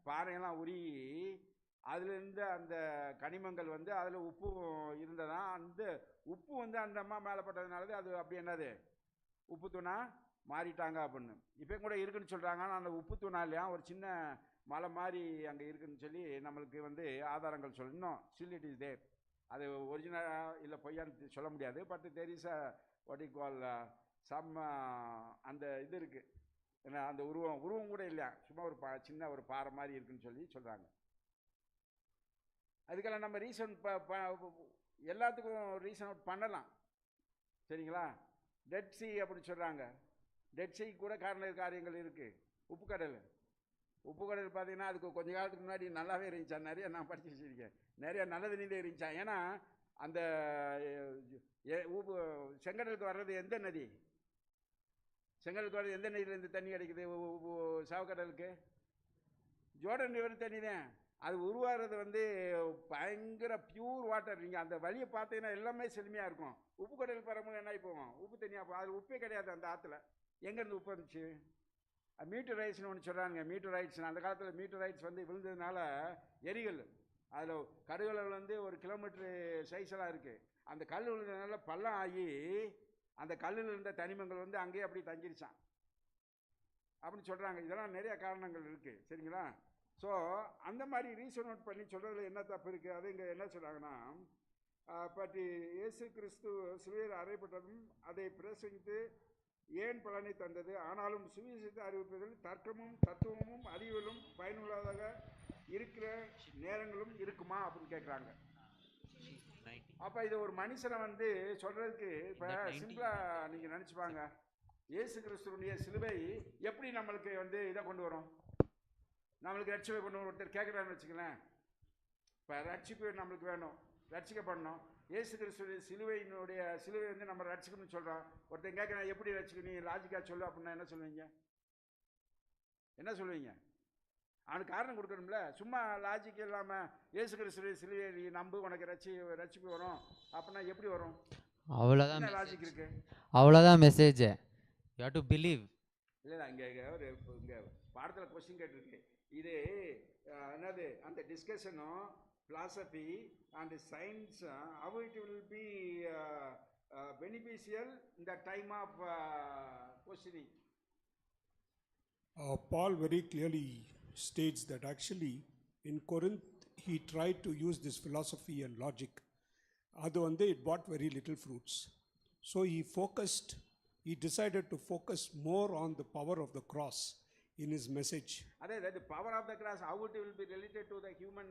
பாறையெல்லாம் உருகி அதுலேருந்து அந்த கனிமங்கள் வந்து அதில் உப்பு இருந்ததான். அந்த உப்பு வந்து அந்த அம்மா மேலே பட்டதுனால அது அப்படி என்னது உப்பு தூணா மாறிட்டாங்க அப்படின்னு இப்போ கூட இருக்குன்னு சொல்கிறாங்க. ஆனால் அந்த உப்பு தூணா இல்லையா ஒரு சின்ன மலை மாதிரி அங்கே இருக்குன்னு சொல்லி நம்மளுக்கு வந்து ஆதாரங்கள் இன்னும் ஸ்டில் இட் இஸ் தேர். அது ஒரிஜினலாக இல்லை பொய்யான்னு சொல்ல முடியாது. But there is a what you call some அந்த இது இருக்குது. ஏன்னா அந்த உருவம் கூட இல்லையா, சும்மா ஒரு சின்ன ஒரு பாறை மாதிரி இருக்குன்னு சொல்லி சொல்கிறாங்க. அதுக்கெல்லாம் நம்ம ரீசன் எல்லாத்துக்கும் ரீசன் அவுட் பண்ணலாம். சரிங்களா? டெட் சி அப்படின்னு சொல்கிறாங்க. டெட் சி கூட காரியங்கள் இருக்குது. உப்பு கடல் பார்த்தீங்கன்னா அதுக்கு கொஞ்ச காலத்துக்கு முன்னாடி நல்லாவே இருந்துச்சா, நிறைய நான் படிச்சு வச்சுருக்கேன், நிறைய நல்ல தண்ணியிலே இருந்துச்சா. ஏன்னா அந்த செங்கடலுக்கு வர்றது எந்த நதி? செங்கடலுக்கு வர்றது எந்த நதியிலேருந்து தண்ணி கிடைக்குது? சாவக்கடலுக்கு ஜோர்டன் ரிவர் தண்ணி தான். அது உருவாகிறது வந்து பயங்கர பியூர் வாட்டர். நீங்கள் அந்த வழியை பார்த்தீங்கன்னா எல்லாமே செழுமையாக இருக்கும். உப்பு கடலுக்கு வரும்போது என்ன போவோம், உப்பு தண்ணியாக அதில் உப்பே கிடையாது அந்த ஆற்றுல. எங்கேருந்து உப்பு வந்துச்சு? மீட்டரைட்ஸ்னு ஒன்று சொல்கிறாங்க. மீட்டரைட்ஸ் அந்த காலத்தில் மீட்டரைட்ஸ் வந்து விழுந்ததுனால எரிகள், அதில் கருகல் வந்து 1 கிலோமீட்டரு சைஸெல்லாம் இருக்குது. அந்த கல் விழுந்ததுனால பள்ளம் ஆகி அந்த கல்லில் இருந்த தனிமங்கள் வந்து அங்கேயே அப்படி தங்கிருச்சான். அப்படின்னு சொல்கிறாங்க. இதெல்லாம் நிறைய காரணங்கள் இருக்குது, சரிங்களா? ஸோ அந்த மாதிரி ரீசன் அவுட் பண்ணி சொல்கிறதுல என்ன தப்பு இருக்குது? அது இங்கே என்ன சொல்கிறாங்கன்னா, பட் இயேசு கிறிஸ்து சிலுவையில் அறையப்பட்டதும் அதை பிரசங்கித்து ஏன் பலனை தந்தது? ஆனாலும் சுவிசேஷத்தை அறிவிப்பதில் தர்க்கமும் தத்துவமும் அறிவியலும் பயனுள்ளதாக இருக்கிற நேரங்களும் இருக்குமா அப்படின்னு கேட்குறாங்க. அப்போ இது ஒரு மனுஷனை வந்து சொல்கிறதுக்கு இப்போ சிம்பிளாக நீங்கள் நினச்சிப்பாங்க, இயேசு கிறிஸ்துவனுடைய சிலுவை எப்படி நம்மளுக்கு வந்து இதை கொண்டு வரும், நம்மளுக்கு ரட்சிப்பை கொண்டு வரும். ஒருத்தர் கேட்குறான்னு வச்சுக்கலேன், இப்போ ரட்சிப்பு நம்மளுக்கு வேணும், ரட்சிக்கப்படணும். இயேசு கிறிஸ்துடைய சிலுவை வந்து நம்ம ரட்சிக்கணும்னு சொல்கிறோம். ஒருத்தன் கேட்குறேன் எப்படி ரட்சிக்கணும், நீ லாஜிக்காக சொல்லு அப்படின்னா என்ன சொல்லுவீங்க? என்ன சொல்லுவீங்க? அவனுக்கு காரணம் கொடுக்கணும்ல. சும்மா லாஜிக் இல்லாமல் இயேசு கிறிஸ்துடைய சிலுவையை நீ நம்பு உனக்கு ரட்சிப்பு வரும் அப்படின்னா எப்படி வரும்? அவ்வளோதான் லாஜிக் இருக்கு, அவ்வளோதான் message. You have to believe. இல்லை இங்கே ஒரு இங்கே பாடத்தில் கொஸ்டின் கேட்டிருக்கு. இது என்னது அந்த டிஸ்கஷனும் philosophy and science, how it will be beneficial in the time of questioning? Paul very clearly states that actually in Corinth he tried to use this philosophy and logic. Adu vande it brought very little fruits. So he decided to focus more on the power of the cross in his message. The power of the cross, how it will be related to the human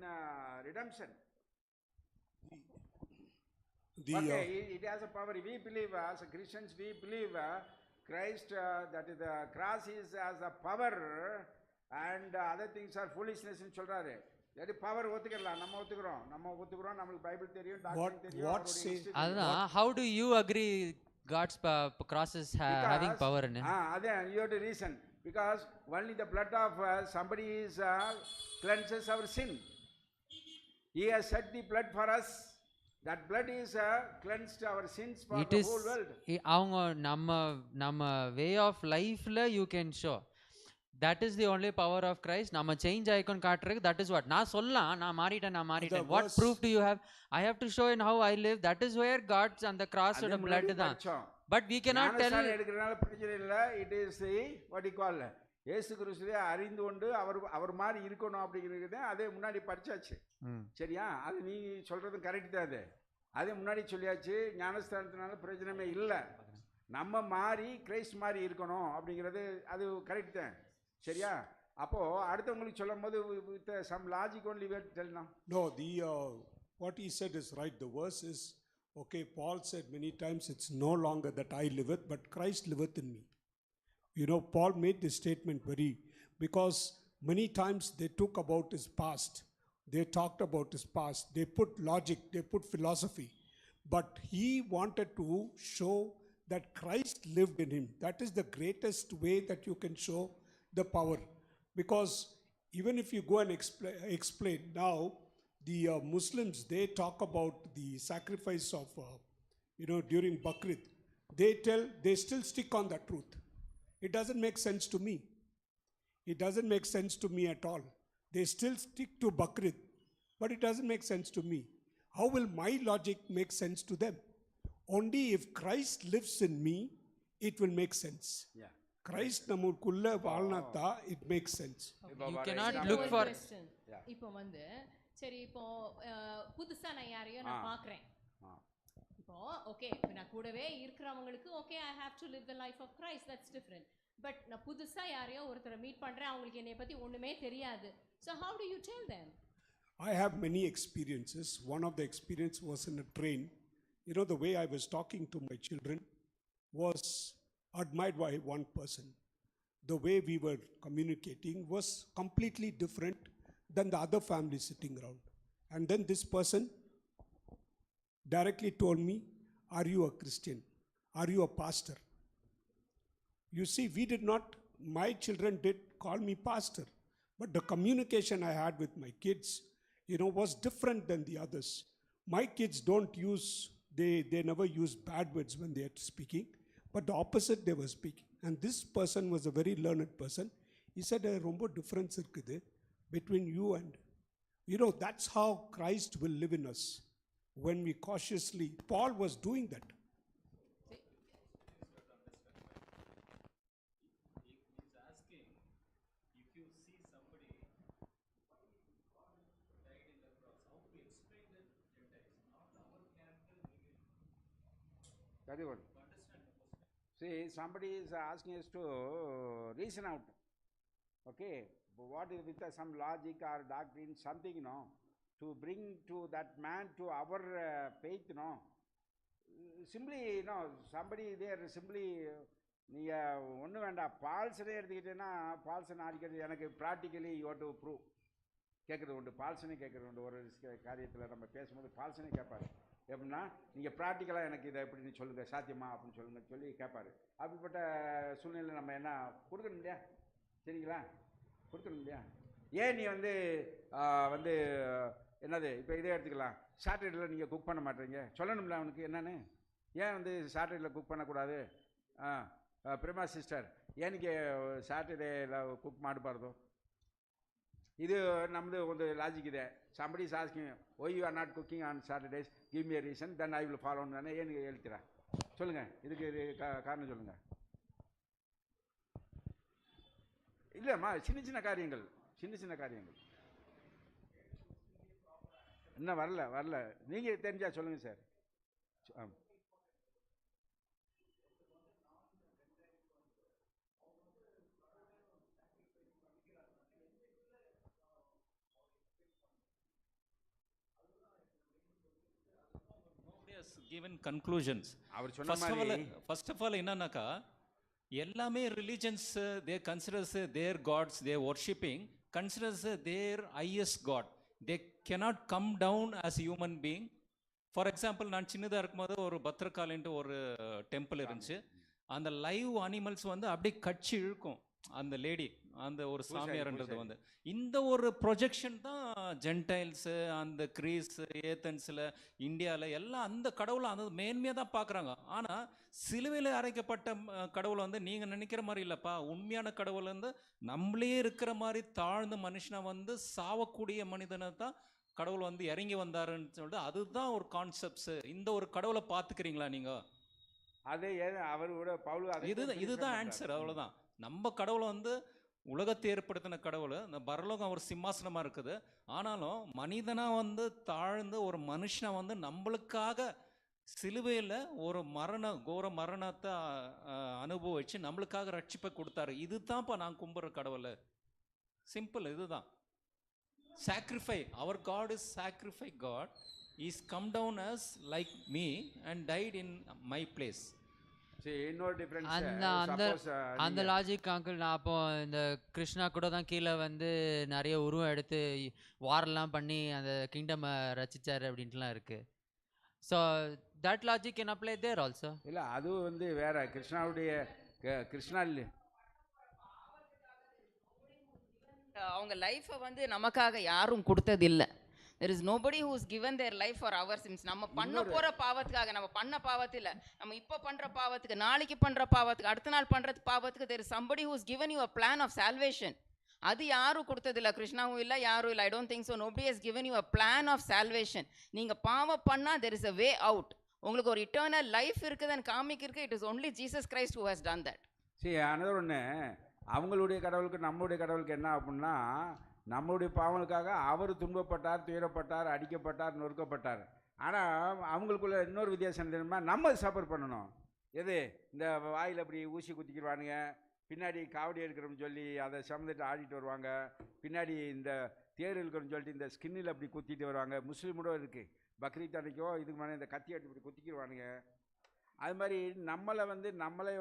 redemption? It has a power. We believe as Christians, we believe Christ, that is the cross is as a power and other things are foolishness in சொல்றாரு. that power ஒத்துக்கலாம், நம்ம ஒத்துக்கிறோம், நம்மளுக்கு பைபிள் தெரியும், டாக்டர் தெரியும். What say? அதுதான், how do you agree God's cross is having power in it? Then you have to reason. Because only the blood of somebody is cleanses our sin. He has shed the blood for us. That blood is cleansed our sins for the whole world. அவங்க நம்ம வே ஆஃப் லைஃப்ல you can show that is the only power of Christ. நம்ம சேஞ்ச் ஐகான் காட்டுறதுக்கு தட் இஸ் வாட். நான் சொல்லலாம் நான் மாறிட்டேன். What proof do you have? I have to show in how I live. That is where God's அந்த கிராஸோட பிளட் தான். But we cannot tell. எடுக்கிறனால பிரச்சனை இல்லை. It is what you call இயேசு கிறிஸ்துவை அறிந்து கொண்டு அவர் மாதிரி இருக்கணும் அப்படிங்கிறது அதே முன்னாடி படிச்சாச்சு, சரியா? அது நீ சொல்றதும் கரெக்ட் தான். அதே முன்னாடி சொல்லியாச்சு. ஞானஸ்தானத்தினால பிரயோஜனமே இல்லை. நம்ம மாறி கிரைஸ்ட் மாதிரி இருக்கணும் அப்படிங்கிறது அது கரெக்ட் தான், சரியா? அப்போ அடுத்தவங்களுக்கு சொல்லும் போது with some logic only we tell now. No, what he said is right. The verse is okay. Paul said many times, it's no longer that I liveth, but Christ liveth in me. You know, Paul made this statement because many times they took about his past. They talked about his past. They put logic, they put philosophy. But he wanted to show that Christ lived in him. That is the greatest way that you can show the power. Because even if you go and explain now, the Muslims, they talk about the sacrifice of, during Bakrid. They still stick on that truth. It doesn't make sense to me. It doesn't make sense to me at all. They still stick to Bakrid, but it doesn't make sense to me. How will my logic make sense to them? Only if Christ lives in me, it will make sense. Yeah. Christ namukkulla valnatha, it makes sense. You cannot look for. இப்போ வந்து சரி, இப்போ புதுசா நான் யாரையோ நான் பார்க்குறேன். இப்போ ஓகே, நான் கூடவே இருக்கிறவங்களுக்கு okay I have to live the life of Christ, that's different. But நான் புதுசா யாரையோ ஒருத்தரை மீட் பண்றேன், அவங்களுக்கு என்னை பத்தி ஒண்ணுமே தெரியாது. So how to you tell them? I have many experiences. One of the experience was in a train. You know, the way I was talking to my children was admired by one person. The way we were communicating was completely different than the other family sitting around. And then this person directly told me, are you a Christian? Are you a pastor? You see, my children did call me pastor, but the communication I had with my kids, was different than the others. My kids don't use, they never use bad words when they are speaking, but the opposite they were speaking. And this person was a very learned person. He said, rombo difference irukkudu between you and, that's how Christ will live in us. When we cautiously, Paul was doing that. Very good. See, somebody is asking us to reason out. Okay, but what is with some logic or doctrine, something, to bring to that man to our faith, simply, somebody there simply, நீங்கள் ஒன்றும் வேண்டாம், பால்சனே எடுத்துக்கிட்டேன்னா பால்சன் அடிக்கிறது எனக்கு ப்ராக்டிக்கலி யூ டு ப்ரூவ் கேட்குறது உண்டு, பால்சனே கேட்குறது உண்டு. ஒரு காரியத்தில் நம்ம பேசும்போது பால்சனே கேட்பாரு, எப்படின்னா நீங்கள் ப்ராக்டிக்கலாக எனக்கு இதை எப்படி நீ சொல்லுங்கள், சாத்தியமா அப்படின்னு சொல்லுங்கள் சொல்லி கேட்பாரு. அப்படிப்பட்ட சூழ்நிலை நம்ம என்ன கொடுக்கணும் இல்லையா? சரிங்களா, கொடுக்கணும் இல்லையா? ஏன் நீ வந்து என்னது இப்போ இதே எடுத்துக்கலாம், சாட்டர்டேயில் நீங்கள் குக் பண்ண மாட்டீங்க சொல்லணும்ல அவனுக்கு என்னன்னு. ஏன் வந்து சாட்டர்டேயில் குக் பண்ணக்கூடாது? ಪ್ರೇಮಾ ಸಿಸ್ಟರ್ ಏನಕ್ಕೆ ಸ್ಯಾಟರ್ಡೇಲ ಕುಕ್ ಮಾಡಬಾರ್ದು? ಇದು ನಮ್ಮದು ಒಂದು ಲಾಜಿಕ್ ಇದೆ. Somebody is asking why you are not cooking on Saturdays, give me a reason then I will follow. நான் ಏನು ಹೇಳ್ತೀರಾ சொல்லுங்கள், இதுக்கு காரணம் சொல்லுங்கள். இல்லைம்மா, சின்ன சின்ன காரியங்கள் இன்னும் வரல. நீங்கள் தெரிஞ்சா சொல்லுங்கள் சார். given conclusions. அவர் சொன்ன மாதிரி first of all என்னன்னாக்கா, எல்லாமே religions they considers their gods they worshipping considers their highest god. They cannot come down as human being. For example, நான் சின்னதாக இருக்கும்போது ஒரு பத்ரகாலின்ட்டு ஒரு டெம்பிள் இருந்துச்சு. அந்த லைவ் அனிமல்ஸ் வந்து அப்படியே கட்சி இழுக்கும் அந்த லேடி, அந்த ஒரு சாமியார்ன்றது வந்து. இந்த ஒரு ப்ரொஜெக்ஷன் தான் ஜென்டைல்ஸு, அந்த கிரீஸ் ஏத்தன்ஸில், இந்தியாவில் எல்லாம் அந்த கடவுளை அந்த மேன்மையாக தான் பார்க்குறாங்க. ஆனால் சிலுவையில் அரைக்கப்பட்ட கடவுளை வந்து நீங்கள் நினைக்கிற மாதிரி இல்லைப்பா. உண்மையான கடவுள் வந்து நம்மளே இருக்கிற மாதிரி தாழ்ந்த மனுஷனை வந்து சாவக்கூடிய மனிதனை தான் கடவுள் வந்து இறங்கி வந்தாருன்னு சொல்லிட்டு அதுதான் ஒரு கான்செப்ட்ஸு. இந்த ஒரு கடவுளை பார்த்துக்கிறீங்களா நீங்கள்? அதே அவரோட பவுல் இதுதான் ஆன்சர், அவ்வளோதான். நம்ம கடவுளை வந்து உலகத்தை ஏற்படுத்தின கடவுள், இந்த பரலோகம் ஒரு சிம்மாசனமாக இருக்குது. ஆனாலும் மனிதனாக வந்து தாழ்ந்து ஒரு மனுஷனை வந்து நம்மளுக்காக சிலுவையில் ஒரு கோர மரணத்தை அனுபவிச்சு நம்மளுக்காக ரட்சிப்பை கொடுத்தாரு. இதுதான்ப்பா நான் கும்பிட்ற கடவுள். சிம்பிள், இதுதான். சாக்ரிஃபை, அவர் God is sacrifice God. Is come down as like me and died in my place. இன்னொரு டிஃபரன்ஸ் அந்த லாஜிக் அங்கிள், நான் அப்போ இந்த கிருஷ்ணா கூட தான் கீழே வந்து நிறைய உருவம் எடுத்து வாரெல்லாம் பண்ணி அந்த கிங்டம் ரசிச்சாரு அப்படின்ட்டுலாம் இருக்கு. So that logic can apply there also. இல்லை, அது வந்து வேற. கிருஷ்ணா இல்லை, அவங்க லைஃப்பை வந்து நமக்காக யாரும் கொடுத்ததில்லை. There is nobody who has given their life for our sins. நம்ம பண்ண போற பாவத்துக்காக, நம்ம பண்ண பாவத்தில், நம்ம இப்போ பண்ற பாவத்துக்கு, நாளைக்கு பண்ற பாவத்துக்கு, அடுத்த நாள் பண்ற பாவத்துக்கு, there is somebody who has given you a plan of salvation. அது யாரும் கொடுத்ததில்லை, கிருஷ்ணாவும் இல்லை, யாரும் இல்லை. I don't think so. Nobody has given you a plan of salvation. நீங்க பாவம் பண்ணா there is a way out. உங்களுக்கு ஒரு eternal life இருக்குதுன்னு காமிக்கிறதுக்கு it is only Jesus Christ who has done that. சரி, another ஒன்று, அவங்களுடைய கடவுளுக்கு நம்மளுடைய கடவுளுக்கு என்ன அப்படின்னா, நம்மளுடைய பாவங்களுக்காக அவர் துன்பப்பட்டார், துயரப்பட்டார், அடிக்கப்பட்டார், நொறுக்கப்பட்டார். ஆனால் அவங்களுக்குள்ள இன்னொரு வித்தியாசம் தெரியுமா, நம்ம சஃபர் பண்ணணும். எது, இந்த வாயில் அப்படி ஊசி குத்திக்கிடுவானுங்க, பின்னாடி காவடி எடுக்கிறோம்னு சொல்லி அதை சமந்துட்டு ஆடிட்டு வருவாங்க, பின்னாடி இந்த தேர் இருக்கிறோம்னு சொல்லிட்டு இந்த ஸ்கின்னில் அப்படி குத்திட்டு வருவாங்க. முஸ்லீமோட இருக்குது, பக்ரீத் அன்னைக்கோ இதுக்கு மேலே இந்த கத்தி அடி இப்படி குத்திக்கிடுவானுங்க. அது மாதிரி நம்மளை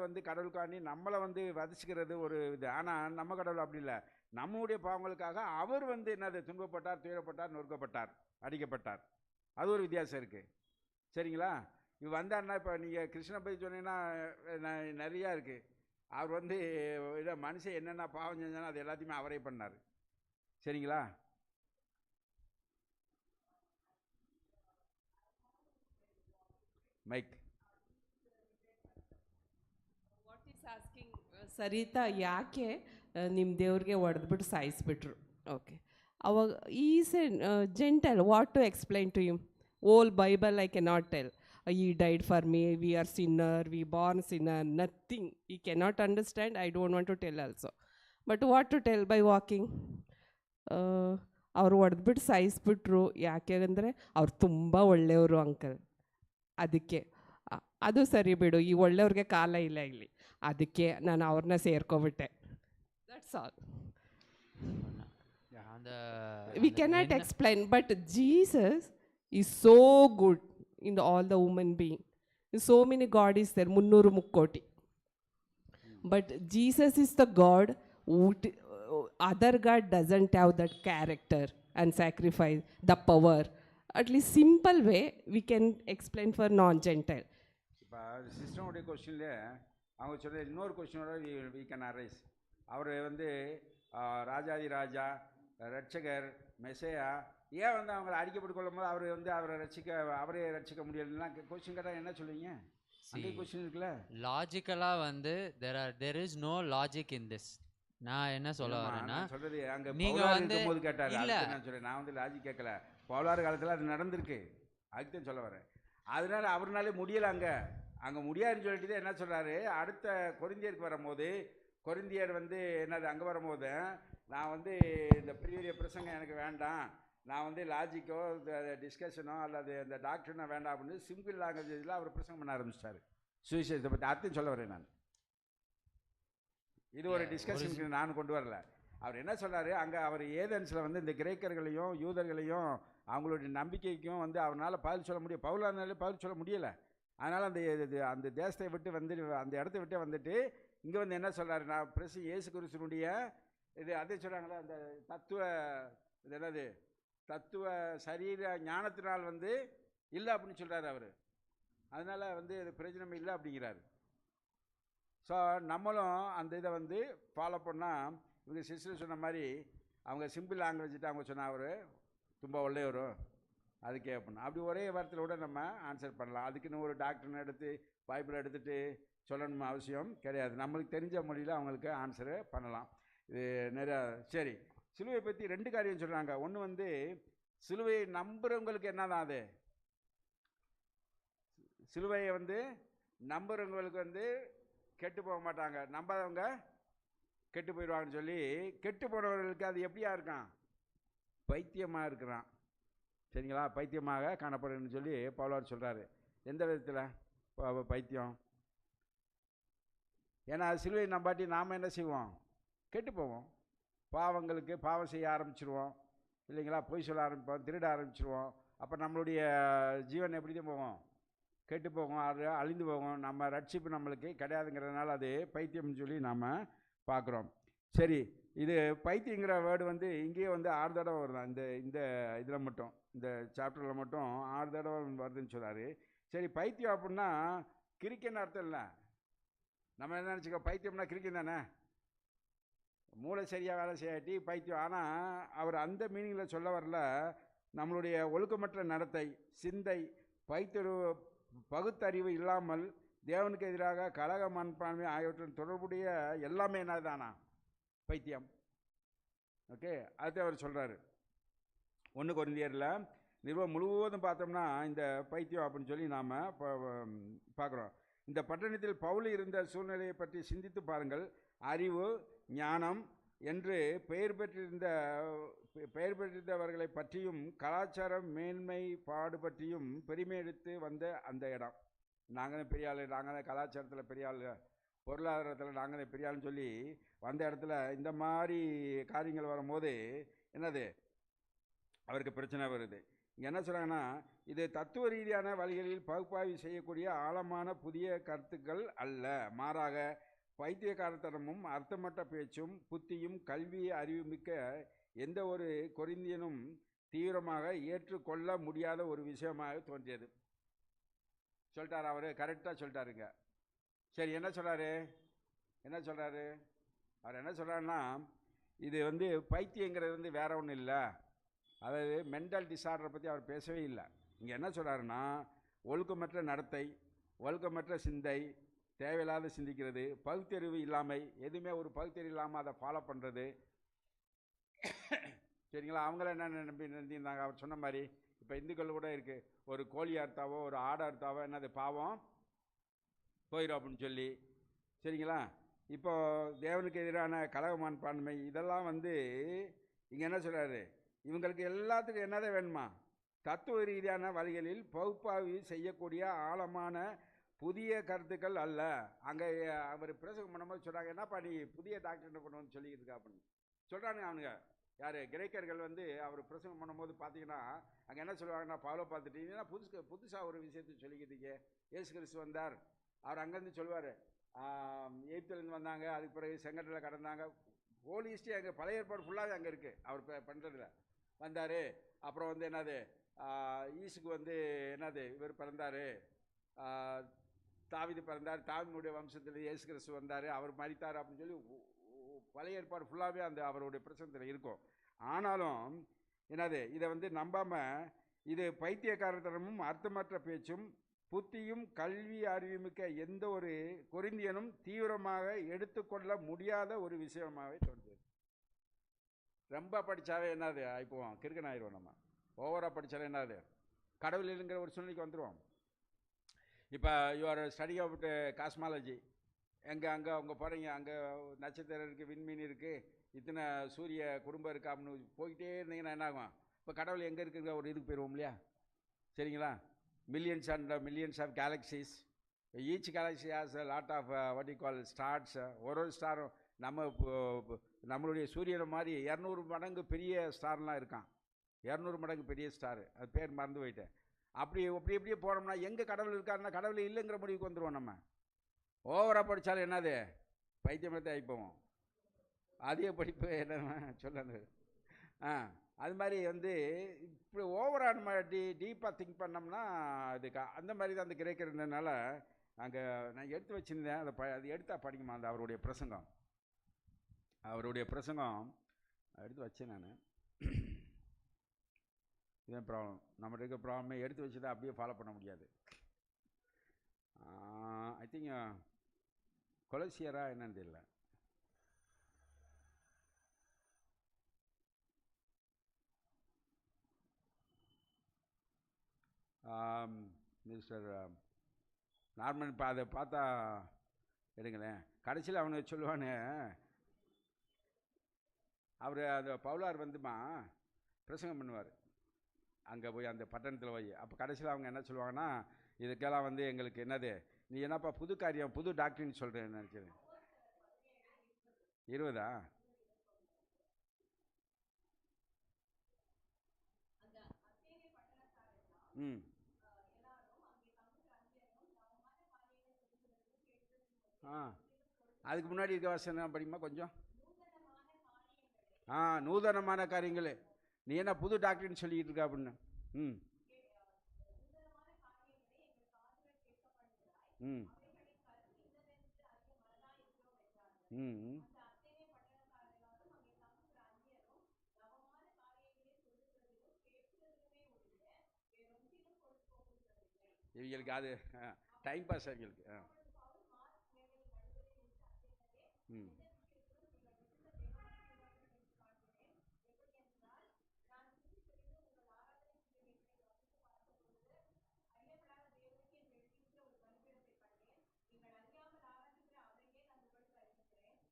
வந்து கடவுளுக்காண்டி நம்மளை வந்து வதச்சிக்கிறது ஒரு இது. ஆனால் நம்ம கடவுள் அப்படி இல்லை. நம்முடைய பாவங்களுக்காக அவர் வந்து என்னது துன்பப்பட்டார், துயரப்பட்டார், நொறுக்கப்பட்டார், அடிக்கப்பட்டார். அது ஒரு வித்தியாசம் இருக்குது. சரிங்களா? இது வந்தாருன்னா இப்போ நீங்கள் கிருஷ்ண பற்றி சொன்னீங்கன்னா நிறையா இருக்குது. அவர் வந்து இதை மனுஷன் என்னென்ன பாவம் செஞ்சாலும் அது எல்லாத்தையுமே அவரே பண்ணார். சரிங்களா? மைக் ಸರಿತಾ ಯಾಕೆ ನಿಮ್ಮ ದೇವ್ರಿಗೆ ಹೊಡೆದ್ಬಿಟ್ಟು ಸಾಯಿಸ್ಬಿಟ್ರು? ಓಕೆ, ಅವಾಗ is a gentle. What to explain to you? Whole Bible I cannot tell. He died for me, we are sinner, we born sinner, nothing. He cannot understand, I don't want to tell also. But what to tell by walking? ಅವರು ಹೊಡೆದ್ಬಿಟ್ಟು ಸಾಯಿಸ್ಬಿಟ್ರು. ಯಾಕೆ ಅಂದರೆ ಅವ್ರು ತುಂಬ ಒಳ್ಳೆಯವರು ಅಂಕಲ್, ಅದಕ್ಕೆ. ಅದು ಸರಿ ಬಿಡು, ಈ ಒಳ್ಳೆಯವ್ರಿಗೆ ಕಾಲ ಇಲ್ಲ ಇಲ್ಲಿ, ಅದಕ್ಕೆ ನಾನು ಅವ್ರನ್ನ ಸೇರ್ಕೊಬಿಟ್ಟೆ. That's all. We cannot explain, but Jesus is so good in all the human being. So many God is there, 300 ಮುಕ್ಕೋಟಿ. But Jesus is the God who other God doesn't have that character and sacrifice, the power. At least simple way we can explain for non-Gentile. இப்போ சிஸ்டமுடைய கொஸ்டின்ல அவங்க சொல்ற இன்னொரு கொஸ்டினோட வி கேன் அரைஸ். அவர் வந்து ராஜாதி ராஜா, ரட்சகர், மெசையா, ஏன் வந்து அவங்களை அடிக்கப்பட்டு கொள்ளும் போது அவர் வந்து அவரே ரட்சிக்க முடியலன்னா கொஸ்டின் கேட்டால் என்ன சொல்லுவீங்க? அந்த கொஸ்டின் இருக்குல்ல, லாஜிக்கலா வந்து there is no logic in this. நான் என்ன சொல்ல வரேன்னா, சொல்றது அங்க நீங்க பவுலார் வந்து இருக்கும்போது கேட்டாரு, இல்ல அதுக்கு நான் சொல்றேன், நான் வந்து லாஜிக் கேட்கல, பவுலார் காலத்துல அது நடந்திருக்கு, அதுக்கு தான் சொல்ல வரேன். அதனால அவர்னாலே முடியல, அங்க முடியாதுன்னு சொல்லிட்டு என்ன சொல்றாரு, அடுத்த கொரிந்தியருக்கு வரும்போது, கொரிந்தியர் வந்து என்னது அங்கே வரும்போது, நான் வந்து இந்த பெரிய பிரசங்கம் எனக்கு வேண்டாம், நான் வந்து லாஜிக்கோ டிஸ்கஷனோ அல்லது இந்த டாக்டர்னோ வேண்டாம் அப்படின்னு சிம்பிள் லாங்குவேஜில் அவர் பிரசங்கம் பண்ண ஆரம்பிச்சிட்டாரு. சுவிசேஷத்தை பற்றி அர்த்தம் சொல்ல வரேன் நான். இது ஒரு டிஸ்கஷனுக்கு நான் கொண்டு வரல. அவர் என்ன சொல்றாரு, அங்கே அவர் ஏதென்ஸில் வந்து இந்த கிரேக்கர்களையும் யூதர்களையும் அவங்களுடைய நம்பிக்கைக்கும் வந்து அவரால் பதில் சொல்ல முடியும், பவுலானாலே பதில் சொல்ல முடியலை. அதனால் அந்த தேசத்தை விட்டு வந்து அந்த இடத்த விட்டு வந்துட்டு இங்கே வந்து என்ன சொல்கிறாரு, நான் பிரசி இயேசு கிறிஸ்துனுடைய இது அதே சொல்கிறாங்களே, அந்த இது என்னது தத்துவ சரீர ஞானத்தினால் வந்து இல்லை அப்படின்னு சொல்கிறாரு அவர். அதனால் வந்து இது பிரயோஜனம் இல்லை அப்படிங்கிறாரு. ஸோ நம்மளும் அந்த இதை வந்து ஃபாலோ பண்ணால், இவங்க சிஸ்டர் சொன்ன மாதிரி அவங்க சிம்பிள் லாங்குவேஜ்ட்டு அவங்க சொன்னால் அவர் ತುಂಬ ಒಳ್ಳೆಯವರು அதுக்கே அப்படின்னா அப்படி ஒரே வாரத்தில் கூட நம்ம ஆன்சர் பண்ணலாம். அதுக்குன்னு ஒரு டாக்டர்னு எடுத்து பைபிள் எடுத்துகிட்டு சொல்லணுமா அவசியம் கிடையாது. நம்மளுக்கு தெரிஞ்ச மொழியில் அவங்களுக்கு ஆன்சரு பண்ணலாம். இது நிறையா. சரி, சிலுவையை பற்றி 2 காரியம் சொல்கிறாங்க. ஒன்று வந்து சிலுவையை நம்புகிறவங்களுக்கு என்ன தான், அது சிலுவையை வந்து நம்புகிறவங்களுக்கு வந்து கெட்டு போக மாட்டாங்க, நம்பாதவங்க கெட்டு போயிடுவாங்கன்னு சொல்லி, கெட்டு போனவர்களுக்கு அது எப்படியா இருக்கான், பைத்தியமாக இருக்கிறான். சரிங்களா, பைத்தியமாக காணப்படுன்னு சொல்லி பவுலார் சொல்கிறாரு. எந்த விதத்தில் பைத்தியம்? ஏன்னா சிலுவை நம்பாட்டி நாம் என்ன செய்வோம், கெட்டு போவோம், பாவங்களுக்கு பாவம் செய்ய ஆரம்பிச்சிருவோம் இல்லைங்களா, பொய் சொல்ல ஆரம்பிப்போம், திருட ஆரம்பிச்சிருவோம். அப்போ நம்மளுடைய ஜீவன் எப்படி தான் போவோம், கெட்டு போகும், அது அழிந்து போகும். நம்ம ரட்சிப்பு நம்மளுக்கு கிடையாதுங்கிறதுனால அது பைத்தியம்னு சொல்லி நாம் பார்க்குறோம். சரி, இது பைத்தியங்கிற வேர்டு வந்து இங்கேயே வந்து 6 தடவை வருதான், இந்த இதில் மட்டும், இந்த சாப்டரில் மட்டும் 6 தடவை வருதுன்னு சொல்கிறாரு. சரி, பைத்தியம் அப்படின்னா கிரிக்கென்னு அர்த்தம் இல்லை. நம்ம என்ன நினச்சிக்கோ, பைத்தியம்னா கிரிக்கெட் தானே, மூளை சரியாக வேலை செய்யாட்டி பைத்தியம். ஆனால் அவர் அந்த மீனிங்கில் சொல்ல வரல. நம்மளுடைய ஒழுக்கமற்ற நடத்தை, சிந்தை, பகுத்தறிவு இல்லாமல் தேவனுக்கு எதிராக கலக மனப்பான்மை ஆகியவற்றின் தொடர்புடைய எல்லாமே என்னதானா பைத்தியம். ஓகே, அதுதான் அவர் சொல்கிறாரு. 1 கொரிந்தியரில் நிறுவனம் முழுவதும் பார்த்தோம்னா இந்த பைத்தியம் அப்படின்னு சொல்லி நாம் பார்க்குறோம். இந்த பட்டணத்தில் பவுல் இருந்த சூழ்நிலையை பற்றி சிந்தித்து பாருங்கள். அறிவு, ஞானம் என்று பெயர் பெற்றிருந்தவர்களை பற்றியும் கலாச்சாரம் மேன்மை பாடு பற்றியும் பெருமை எடுத்து வந்த அந்த இடம். நாங்கள் பெரிய ஆள், நாங்கள் கலாச்சாரத்தில் பெரிய ஆள், பொருளாதாரத்தில் நாங்கள் பெரிய ஆள்னு சொல்லி வந்த இடத்துல இந்த மாதிரி காரியங்கள் வரும்போது என்னது அவருக்கு பிரச்சனை வருது. இங்கே என்ன சொல்கிறாங்கன்னா, இது தத்துவ ரீதியான வழிகளில் பகுப்பாய்வு செய்யக்கூடிய ஆழமான புதிய கருத்துக்கள் அல்ல, மாறாக பைத்தியக்காரத்தனமும் அர்த்தமற்ற பேச்சும் புத்தியும் கல்வி அறிவுமிக்க எந்த ஒரு கொரிந்தியனும் தீவிரமாக ஏற்றுக்கொள்ள முடியாத ஒரு விஷயமாக தோன்றியது. சொல்லிட்டார் அவர், கரெக்டாக சொல்லிட்டாருங்க. சரி, என்ன சொல்கிறாரு அவர் என்ன சொல்கிறாருன்னா, இது வந்து பைத்தியங்கிறது வந்து வேற ஒன்றும் இல்லை, அதாவது மென்டல் டிஸார்டரை பற்றி அவர் பேசவே இல்லை. இங்கே என்ன சொல்கிறாருன்னா, ஒழுக்கமற்ற நடத்தை, ஒழுக்கமற்ற சிந்தை, தேவையில்லாத சிந்திக்கிறது, பகுத்தறிவு இல்லாமை, எதுவுமே ஒரு பகுத்தறிவு இல்லாமல் அதை ஃபாலோ பண்ணுறது. சரிங்களா, அவங்கள என்ன நினைந்தாங்க, அவர் சொன்ன மாதிரி இப்போ இந்துக்கள் கூட இருக்குது, ஒரு கோழி அறுத்தாவோ ஒரு ஆடை அறுத்தாவோ என்னது பாவம் போயிடும் அப்படின்னு சொல்லி. சரிங்களா, இப்போ தேவனுக்கு எதிரான கலக மனப்பான்மை இதெல்லாம் வந்து இங்கே என்ன சொல்கிறாரு, இவங்களுக்கு எல்லாத்துக்கும் என்னதான் வேணுமா, தத்துவ ரீதியான வழிகளில் பகுப்பாய்வு செய்யக்கூடிய ஆழமான புதிய கருத்துக்கள் அல்ல. அங்கே அவர் பிரசங்கம் பண்ணும்போது சொல்கிறாங்க, என்னப்பா நீ புதிய டாக்டர்கிட்ட கொண்டு வந்து சொல்லிக்கிட்டு இருக்கா அப்படின்னு சொல்கிறானுங்க அவனுங்க. யார் கிரேக்கர்கள் வந்து அவர் பிரசங்கம் பண்ணும்போது பார்த்தீங்கன்னா அங்கே என்ன சொல்லுவாங்கன்னா, பவுலை பார்த்துட்டீங்கன்னா புதுசாக ஒரு விஷயத்தை சொல்லிக்கிட்டீங்க, இயேசு கிறிஸ்து வந்தார். அவர் அங்கேருந்து சொல்லுவார், எகிப்திலேருந்து வந்தாங்க, அதுக்கு பிறகு செங்கடலில் கடந்தாங்க. ஹோல் ஹிஸ்ட்ரி அங்கே பழைய ஏற்பாடு ஃபுல்லாகவே அங்கே இருக்குது. அவர் பண்ணுறதுல வந்தார். அப்புறம் வந்து என்னது, ஈசுக்கு வந்து என்னது இவர் பிறந்தார், தாவீது பிறந்தார், தாவீதுடைய வம்சத்தில் இயேசு கிறிஸ்து வந்தார், அவர் மரித்தார் அப்படின்னு சொல்லி பழைய ஏற்பாடு ஃபுல்லாகவே அந்த அவருடைய பிரசங்கத்தில் இருக்கும். ஆனாலும் என்னது இதை வந்து நம்பாமல் இது பைத்தியக்காரத்தனமும் அர்த்தமற்ற பேச்சும் புத்தியும் கல்வி அறிவுமிக்க எந்த ஒரு கொரிந்தியனும் தீவிரமாக எடுத்துக்கொள்ள முடியாத ஒரு விஷயமாகவே தோன்றுது. ரொம்ப படித்தாவே என்னது ஆயிப்போம், கிறுக்கன் ஆயிடுவோம். நம்ம ஓவராக படித்தாலே என்னது கடவுள் இல்லைங்கிற ஒரு சூழ்நிலைக்கு வந்துடுவோம். இப்போ யுவர் ஸ்டடி அவுட் காஸ்மாலஜி, அங்கே அவங்க போகிறீங்க, அங்கே நட்சத்திரம் இருக்குது, விண்மீன் இருக்குது, இத்தனை சூரிய குடும்பம் இருக்குது அப்படின்னு போய்கிட்டே இருந்தீங்கன்னா என்ன ஆகும்? இப்போ கடவுள் எங்கே இருக்குங்கிற ஒரு இதுக்கு போயிடுவோம் இல்லையா? சரிங்களா? Millions and millions of galaxies, each galaxy has a lot of what you call stars. ஒரு ஸ்டாரும் நம்மளுடைய சூரியனை மாதிரி 200 மடங்கு பெரிய ஸ்டார்லாம் இருக்கான். 200 மடங்கு பெரிய ஸ்டாரு, அது பேர் மறந்து போயிட்டேன். அப்படியே போனோம்னா எங்கே கடவுள் இருக்காருன்னா கடவுள் இல்லைங்கிற முடிவுக்கு வந்துடுவோம். நம்ம ஓவராக படித்தாலும் என்னது பைத்தியமத்தை ஆகிப்போவோம். அதிக படிப்பு என்ன சொல்லது. அது மாதிரி வந்து இப்படி ஓவராக நம்ம டீப்பாக திங்க் பண்ணோம்னா அதுக்கு அந்த மாதிரி தான் அந்த கிரேக்கர் இருந்ததுனால அங்கே நான் எடுத்து வச்சுருந்தேன். அது எடுத்தால் படிக்குமா அந்த அவருடைய பிரசங்கம் எடுத்து வச்சேன் நான். இதுதான் ப்ராப்ளம், நம்மகிட்ட இருக்க ப்ராப்ளமே எடுத்து வச்சு தான் அப்படியே ஃபாலோ பண்ண முடியாது. ஐ திங்க் கொலசியரா என்னன்னு தெரியல. மிஸ்டர் நார்மன் அதை பார்த்தா எடுங்களேன். கடைசியில் அவனுக்கு சொல்லுவானு, அவர் அந்த பவுலார் வந்துமா பிரசங்கம் பண்ணுவார் அங்கே போய் அந்த பட்டணத்தில் போய். அப்போ கடைசியில் அவங்க என்ன சொல்லுவாங்கன்னா, இதுக்கெல்லாம் வந்து எங்களுக்கு என்னது, நீ என்னப்பா புது காரியம் புது டாக்டர்னு சொல்கிறேன்னு நினச்சிது. 20ஆ? ம். அதுக்கு முன்னாடி இருக்க வசனம் படிமா கொஞ்சம். நூதனமான காரியங்கள், நீ என்ன புது டாக்டர்னு சொல்லிக்கிட்டு இருக்க அப்படின்னு. ம் ம் ம் இவங்களுக்கு அது டைம் பாஸ் அவங்களுக்கு. ம்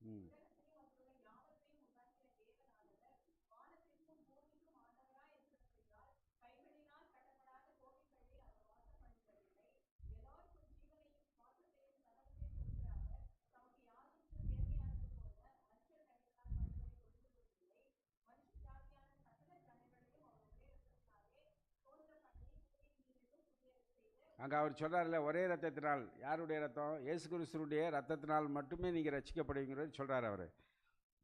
ம் அங்கே அவர் சொல்கிறார்ல, ஒரே ரத்தத்தினால், யாருடைய ரத்தம்? இயேசு கிறிஸ்துவுடைய ரத்தத்தினால் மட்டுமே நீங்கள் ரட்சிக்கப்படுவீங்கிறது சொல்கிறார் அவர்.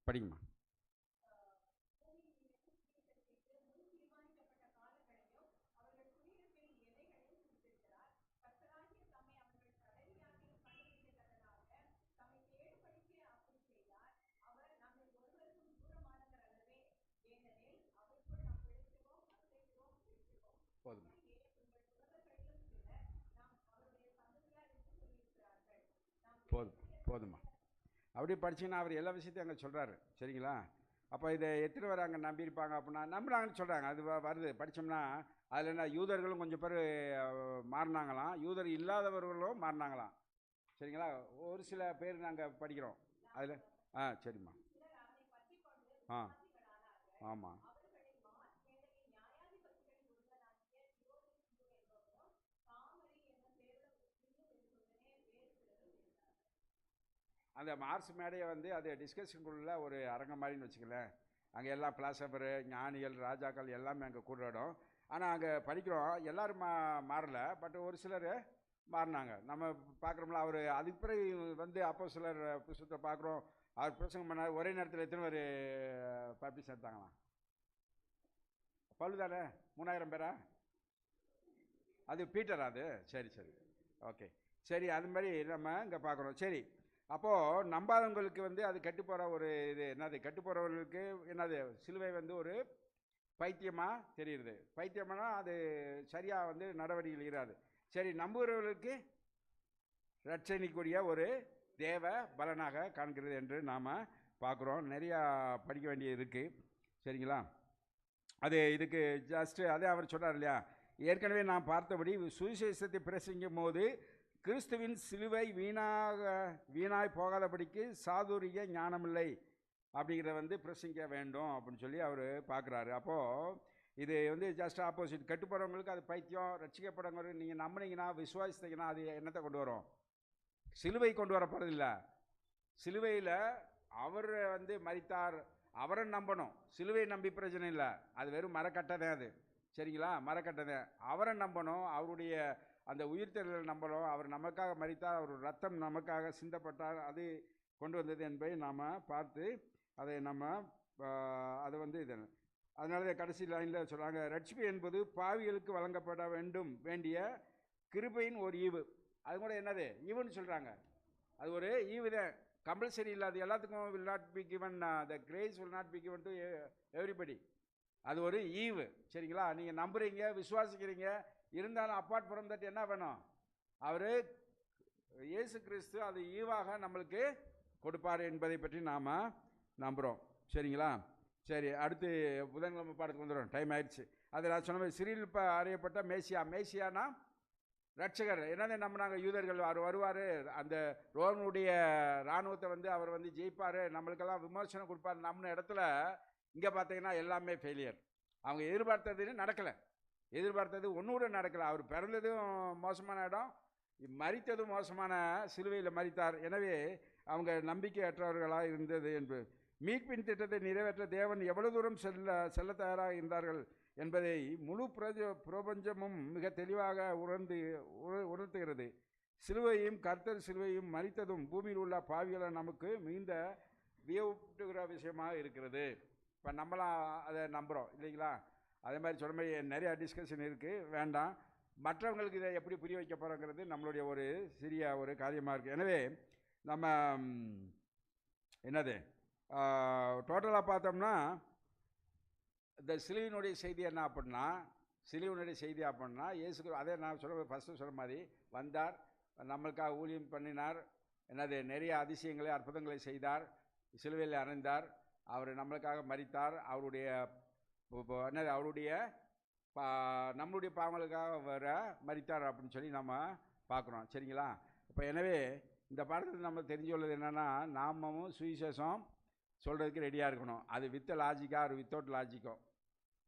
படிங்கம்மா. போதுமா போதுமா அப்படி படிச்சிங்கன்னா அவர் எல்லா விஷயத்தையும் அங்கே சொல்கிறாரு. சரிங்களா? அப்போ இதை எத்தனை பேர் அங்கே நம்பியிருப்பாங்க அப்படின்னா நம்புறாங்கன்னு சொல்கிறாங்க. அது வருது படித்தோம்னா அதில் என்ன, யூதர்களும் கொஞ்சம் பேர் மாறினாங்களாம், யூதர் இல்லாதவர்களும் மாறினாங்களாம். சரிங்களா? ஒரு சில பேர் நாங்கள் படிக்கிறோம் அதில். சரிம்மா. ஆமாம். அந்த மார்ஸ் மேடையை வந்து அது டிஸ்கஷனுக்குள்ள ஒரு அரங்கம் மாதிரின்னு வச்சுக்கலேன். அங்கே எல்லாம் பிலாசபரு, ஞானிகள், ராஜாக்கள் எல்லாமே அங்கே கூடுற இடம். ஆனால் அங்கே படிக்கிறோம் எல்லோரும் மாறல, பட் ஒரு சிலர் மாறினாங்க. நம்ம பார்க்குறோம்ல, அவர் அதுக்கு பிறகு வந்து அப்போ சிலர் புத்தகத்தை பார்க்குறோம், அவர் பிரசங்கம் பண்ணார். ஒரே நேரத்தில் எத்தனை பேர் பப்ளிஷ் எடுத்தாங்களாம்? பல்லு தானே 3000 பேரா? அது பீட்டரா அது? சரி சரி, ஓகே சரி. அது மாதிரி நம்ம இங்கே பார்க்குறோம். சரி, அப்போது நம்பாதவங்களுக்கு வந்து அது கட்டுப்போகிற ஒரு இது என்னது, கட்டுப்போகிறவர்களுக்கு என்னது, சிலுவை வந்து ஒரு பைத்தியமாக தெரியுது. பைத்தியம்னா அது சரியாக வந்து நடவடிக்கைகள் இராது. சரி, நம்புகிறவர்களுக்கு ரட்சணிக்கூடிய ஒரு தேவ பலனாக காண்கிறது என்று நாம் பார்க்குறோம். நிறையா படிக்க வேண்டியது இருக்குது. சரிங்களா? அது இதுக்கு ஜஸ்ட்டு அதே அவர் சொல்கிறார் இல்லையா, ஏற்கனவே நான் பார்த்தபடி சுவிசேஷத்தை பிரசங்கும் போது கிறிஸ்துவின் சிலுவை வீணாய் போகாதபடிக்கு சாதுரிய ஞானமில்லை அப்படிங்கிறத வந்து பிரசங்கிக்க வேண்டும் அப்படின்னு சொல்லி அவர் பார்க்குறாரு. அப்போது இது வந்து ஜஸ்ட் ஆப்போசிட். கெட்டு போகிறவங்களுக்கு அது பைத்தியம், ரட்சிக்கப்படுறவங்களுக்கு நீங்கள் நம்பினீங்கன்னா, விசுவாசித்தீங்கன்னா அது என்னத்தை கொண்டு வரும்? சிலுவை கொண்டு வர போகிறதில்ல. சிலுவையில் அவர் வந்து மரித்தார், அவரை நம்பணும். சிலுவை நம்பி பிரச்சனை இல்லை, அது வெறும் மரக்கட்டை அது. சரிங்களா? மரக்கட்டை அவரை நம்பணும், அவருடைய அந்த உயிர்த்தெழுதலை நம்பணும். அவர் நமக்காக மரித்தார், அவர் ரத்தம் நமக்காக சிந்தப்பட்டார், அது கொண்டு வந்தது என்பதை நாம் பார்த்து அதை நம்ம அதை வந்து இது. அதனால கடைசி லைனில் சொல்கிறாங்க, ரட்சிப்பு என்பது பாவிகளுக்கு வழங்கப்பட வேண்டிய கிருபையின் ஒரு ஈவு. அது கூட என்னது ஈவுன்னு சொல்கிறாங்க, அது ஒரு ஈவு தான், கம்பல்சரி இல்லை. அது எல்லாத்துக்கும் will not be given, the grace will not be given to everybody. அது ஒரு ஈவு. சரிங்களா? நீங்கள் நம்புறீங்க, விசுவாசிக்கிறீங்க, இருந்தாலும் அப்பார்ட் ஃப்ரம் தட் என்ன வேணும்? அவர் இயேசு கிறிஸ்து அது ஈவாக நம்மளுக்கு கொடுப்பார் என்பதை பற்றி நாம் நம்புகிறோம். சரிங்களா? சரி, அடுத்து புதன்கிழமை பாடத்துக்கு வந்துடும், டைம் ஆயிடுச்சு. அது நான் சொன்ன மாதிரி சிறில் அறியப்பட்ட மேசியானா ரட்சகர். என்னதை நம்பினாங்க யூதர்கள்? அவர் வருவார், அந்த ரோமனுடைய இராணுவத்தை வந்து அவர் வந்து ஜெயிப்பார், நம்மளுக்கெல்லாம் விமர்சனம் கொடுப்பார். நம்ம இடத்துல இங்கே பார்த்தீங்கன்னா எல்லாமே ஃபெயிலியர். அவங்க எதிர்பார்த்ததுன்னு நடக்கலை, எதிர்பார்த்தது ஒன்று கூட நடக்கலை. அவர் பிறந்ததும் மோசமான இடம், மரித்ததும் மோசமான சிலுவையில் மரித்தார். எனவே அவங்க நம்பிக்கையற்றவர்களாக இருந்தது என்பது. மீட்பின் திட்டத்தை நிறைவேற்ற தேவன் எவ்வளவு தூரம் செல்ல தயாராக இருந்தார்கள் என்பதை முழு பிரபஞ்சமும் மிக தெளிவாக உணர்த்துகிறது. சிலுவையும் கர்த்தர் சிலுவையும் மரித்ததும் பூமியில் உள்ள பாவிகளை நமக்கு மிகுந்த வியப்புகிற விஷயமாக இருக்கிறது. இப்போ நம்மளாம் அதை நம்புகிறோம் இல்லைங்களா? அதே மாதிரி சொன்ன மாதிரி நிறையா டிஸ்கஷன் இருக்குது, வேண்டாம். மற்றவங்களுக்கு இதை எப்படி புரிய வைக்க போகிறோங்கிறது நம்மளுடைய ஒரு சிறிய ஒரு காரியமாக இருக்குது. எனவே நம்ம என்னது டோட்டலாக பார்த்தோம்னா இந்த சிலுவினுடைய செய்தி என்ன அப்படின்னா, சிலுவினுடைய செய்தி அப்படின்னா இயேசு, அதே நான் ஃபஸ்ட்டு சொன்ன மாதிரி வந்தார், நம்மளுக்காக ஊழியம் பண்ணினார், என்னது நிறைய அதிசயங்களை அற்புதங்களை செய்தார், சிலுவையில் அறைந்தார், அவர் நம்மளுக்காக மரித்தார், அவருடைய என்னது அவருடைய நம்மளுடைய பாவங்களுக்காக வர மரித்தார் அப்படின்னு சொல்லி நம்ம பார்க்குறோம். சரிங்களா? இப்போ எனவே இந்த பாடத்தில் நம்ம தெரிஞ்சு கொள்வது என்னென்னா, நாமவும் சுவிசேஷம் சொல்கிறதுக்கு ரெடியாக இருக்கணும். அது வித் லாஜிக்கா ஒரு வித்தவுட் லாஜிக்கோ,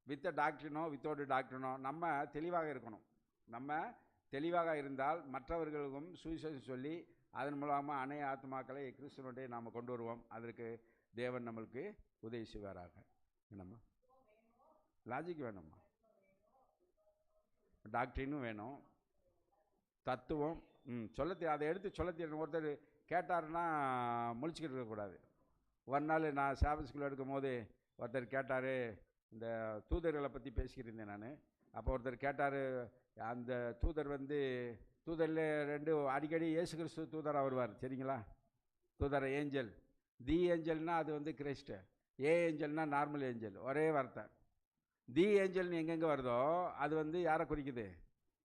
வித் டாக்டரினோ வித்தவுட் டாக்டரினோ நம்ம தெளிவாக இருக்கணும். நம்ம தெளிவாக இருந்தால் மற்றவர்களுக்கும் சுவிசேஷம் சொல்லி அதன் மூலமாக அநேக ஆத்மாக்களை கிறிஸ்துவனுடைய நாம் கொண்டு வருவோம். அதற்கு தேவன் நம்மளுக்கு உதவி செய்வாராக. என்னம்மா லாஜிக் வேணும்மா, டாக்டரினும் வேணும், தத்துவம் அதை எடுத்து சொல்ல தெரியணும். ஒருத்தர் கேட்டாருன்னா முழிச்சுக்கிட்டு இருக்கக்கூடாது. ஒரு நாள் நான் சாப ஸ்கூல் எடுக்கும் போது ஒருத்தர் கேட்டார், இந்த தூதர்களை பற்றி பேசிக்கிட்டு இருந்தேன் நான். அப்போ ஒருத்தர் கேட்டார், அந்த தூதர் வந்து தூதரில் ரெண்டு அடிக்கடி இயேசு கிறிஸ்து தூதராக வருவார். சரிங்களா? தூதர் ஏஞ்சல், தி ஏஞ்சல்னால் அது வந்து கிறிஸ்ட், ஏஞ்சல்னால் நார்மல் ஏஞ்சல், ஒரே வார்த்தை. தி ஏஞ்சல்னு எங்கெங்கே வருதோ அது வந்து யாரை குறிக்குது?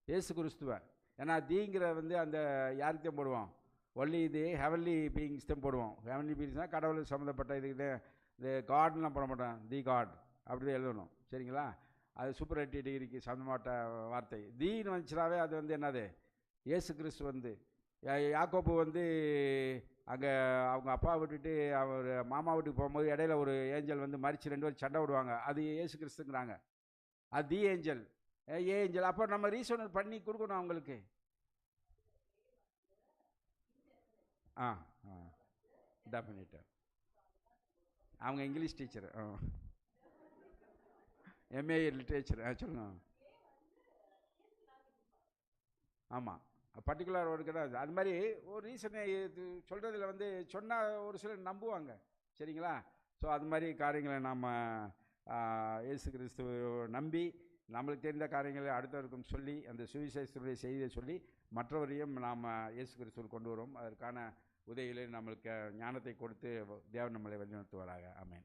இயேசு கிறிஸ்துவை. ஏன்னா தீங்கிற வந்து அந்த யாருக்கையும் போடுவோம், ஒன்லி இது ஹெவன்லி பீயிங்ஸ் தான் போடுவோம். ஹெவன்லி பீயிங்ஸ்னால் கடவுளுக்கு சம்மந்தப்பட்ட இதுக்கு இது காட்லாம் போட மாட்டோம், தி காட் அப்படி தான் எழுதணும். சரிங்களா? அது சூப்பர் டிகிரிக்கு சம்மந்தப்பட்ட வார்த்தை. தீன்னு வந்துச்சுனாவே அது வந்து என்னது? இயேசு கிறிஸ்து வந்து யாக்கோப்பு வந்து அங்கே அவங்க அப்பா விட்டுட்டு அவர் மாமா வீட்டுக்கு போகும்போது இடையில ஒரு ஏஞ்சல் வந்து மறித்து 2 பேரும் சண்டை விடுவாங்க, அது இயேசு கிறிஸ்துங்கிறாங்க. அது தி ஏஞ்சல், ஏஞ்சல். அப்போ நம்ம ரீசன் பண்ணி கொடுக்கணும் அவங்களுக்கு. இதான் பண்ணிட்டேன். அவங்க இங்கிலீஷ் டீச்சர். MA literature. சொல்லுங்க. ஆமாம், பர்டிகுலர் ஒர்க்கு தான் அது. அது மாதிரி ஒரு ரீசனை இது சொல்கிறதுல வந்து சொன்னால் ஒரு சிலர் நம்புவாங்க, சரிங்களா? ஸோ அது மாதிரி காரியங்களை நாம் இயேசு கிறிஸ்துவ நம்பி நம்மளுக்கு தெரிந்த காரியங்களை அடுத்தவருக்கும் சொல்லி அந்த சுவிசேஷத்துடைய செய்தியை சொல்லி மற்றவரையும் நாம் இயேசு கிறிஸ்துவில் கொண்டு வரோம். அதற்கான உதவிகளை நம்மளுக்கு ஞானத்தை கொடுத்து தேவன் நம்மளை வழிநடத்துவாராக. ஆமென்.